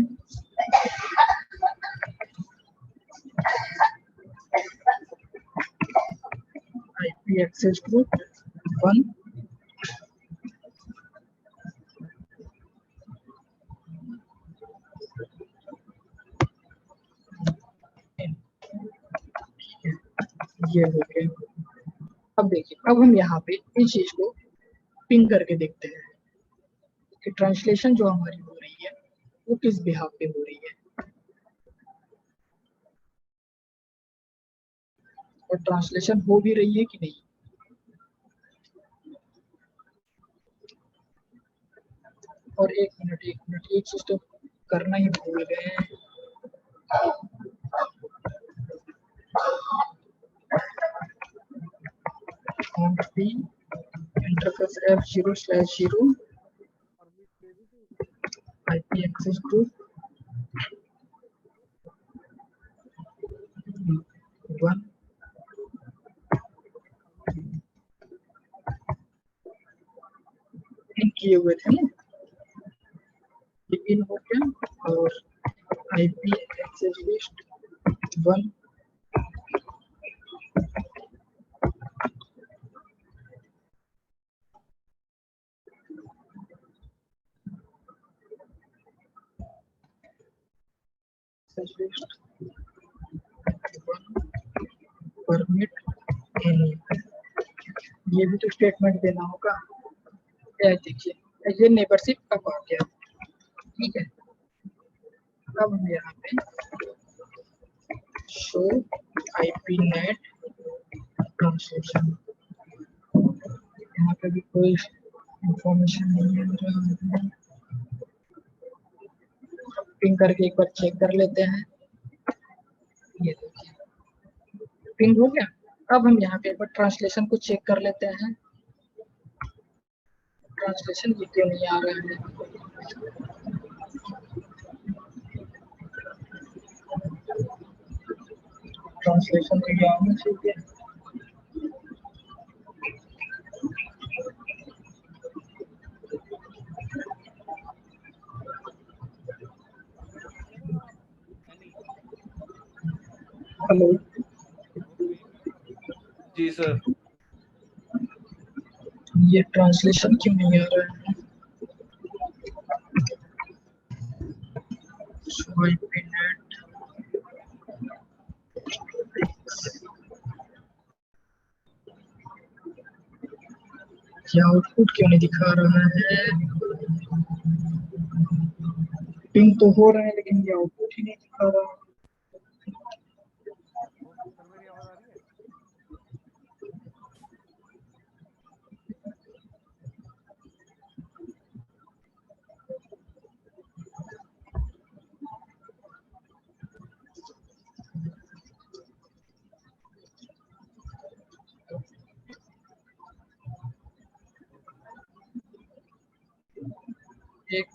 IP एक्सेस ग्रुप 1 ये हो गया। अब देखिए, अब हम यहाँ पे इस चीज को पिंग करके देखते हैं कि ट्रांसलेशन जो हमारी हो रही है वो किस बिहाफ पे हो रही है, और ट्रांसलेशन हो भी रही है कि नहीं। और एक मिनट एक चीज तो करना ही भूल गए हैं। font p interface f0/0 IP access group 1 इन किए हुए थे ना, इन हो गया। और IP access list 1 permit any, ये भी तो स्टेटमेंट देना होगा। देखिए ये नेबरशिप का आ गया, ठीक है। अब हम यहाँ पे शो IP नेट ट्रांसलेशन, यहाँ पे भी कोई इंफॉर्मेशन नहीं है मेरा, पिंग करके एक बार चेक कर लेते हैं। ये देखिए पिंग हो गया। अब हम यहाँ पे एक बार ट्रांसलेशन को चेक कर लेते हैं, ट्रांसलेशन ये क्यों नहीं आ रहा है। ट्रांसलेशन तो ये आना चाहिए। हेलो जी सर। ये ट्रांसलेशन क्यों नहीं आ रहा है। IP नेट ये आउटपुट क्यों नहीं दिखा रहा है। पिंग तो हो रहा है लेकिन ये आउटपुट ही नहीं दिखा रहा। एक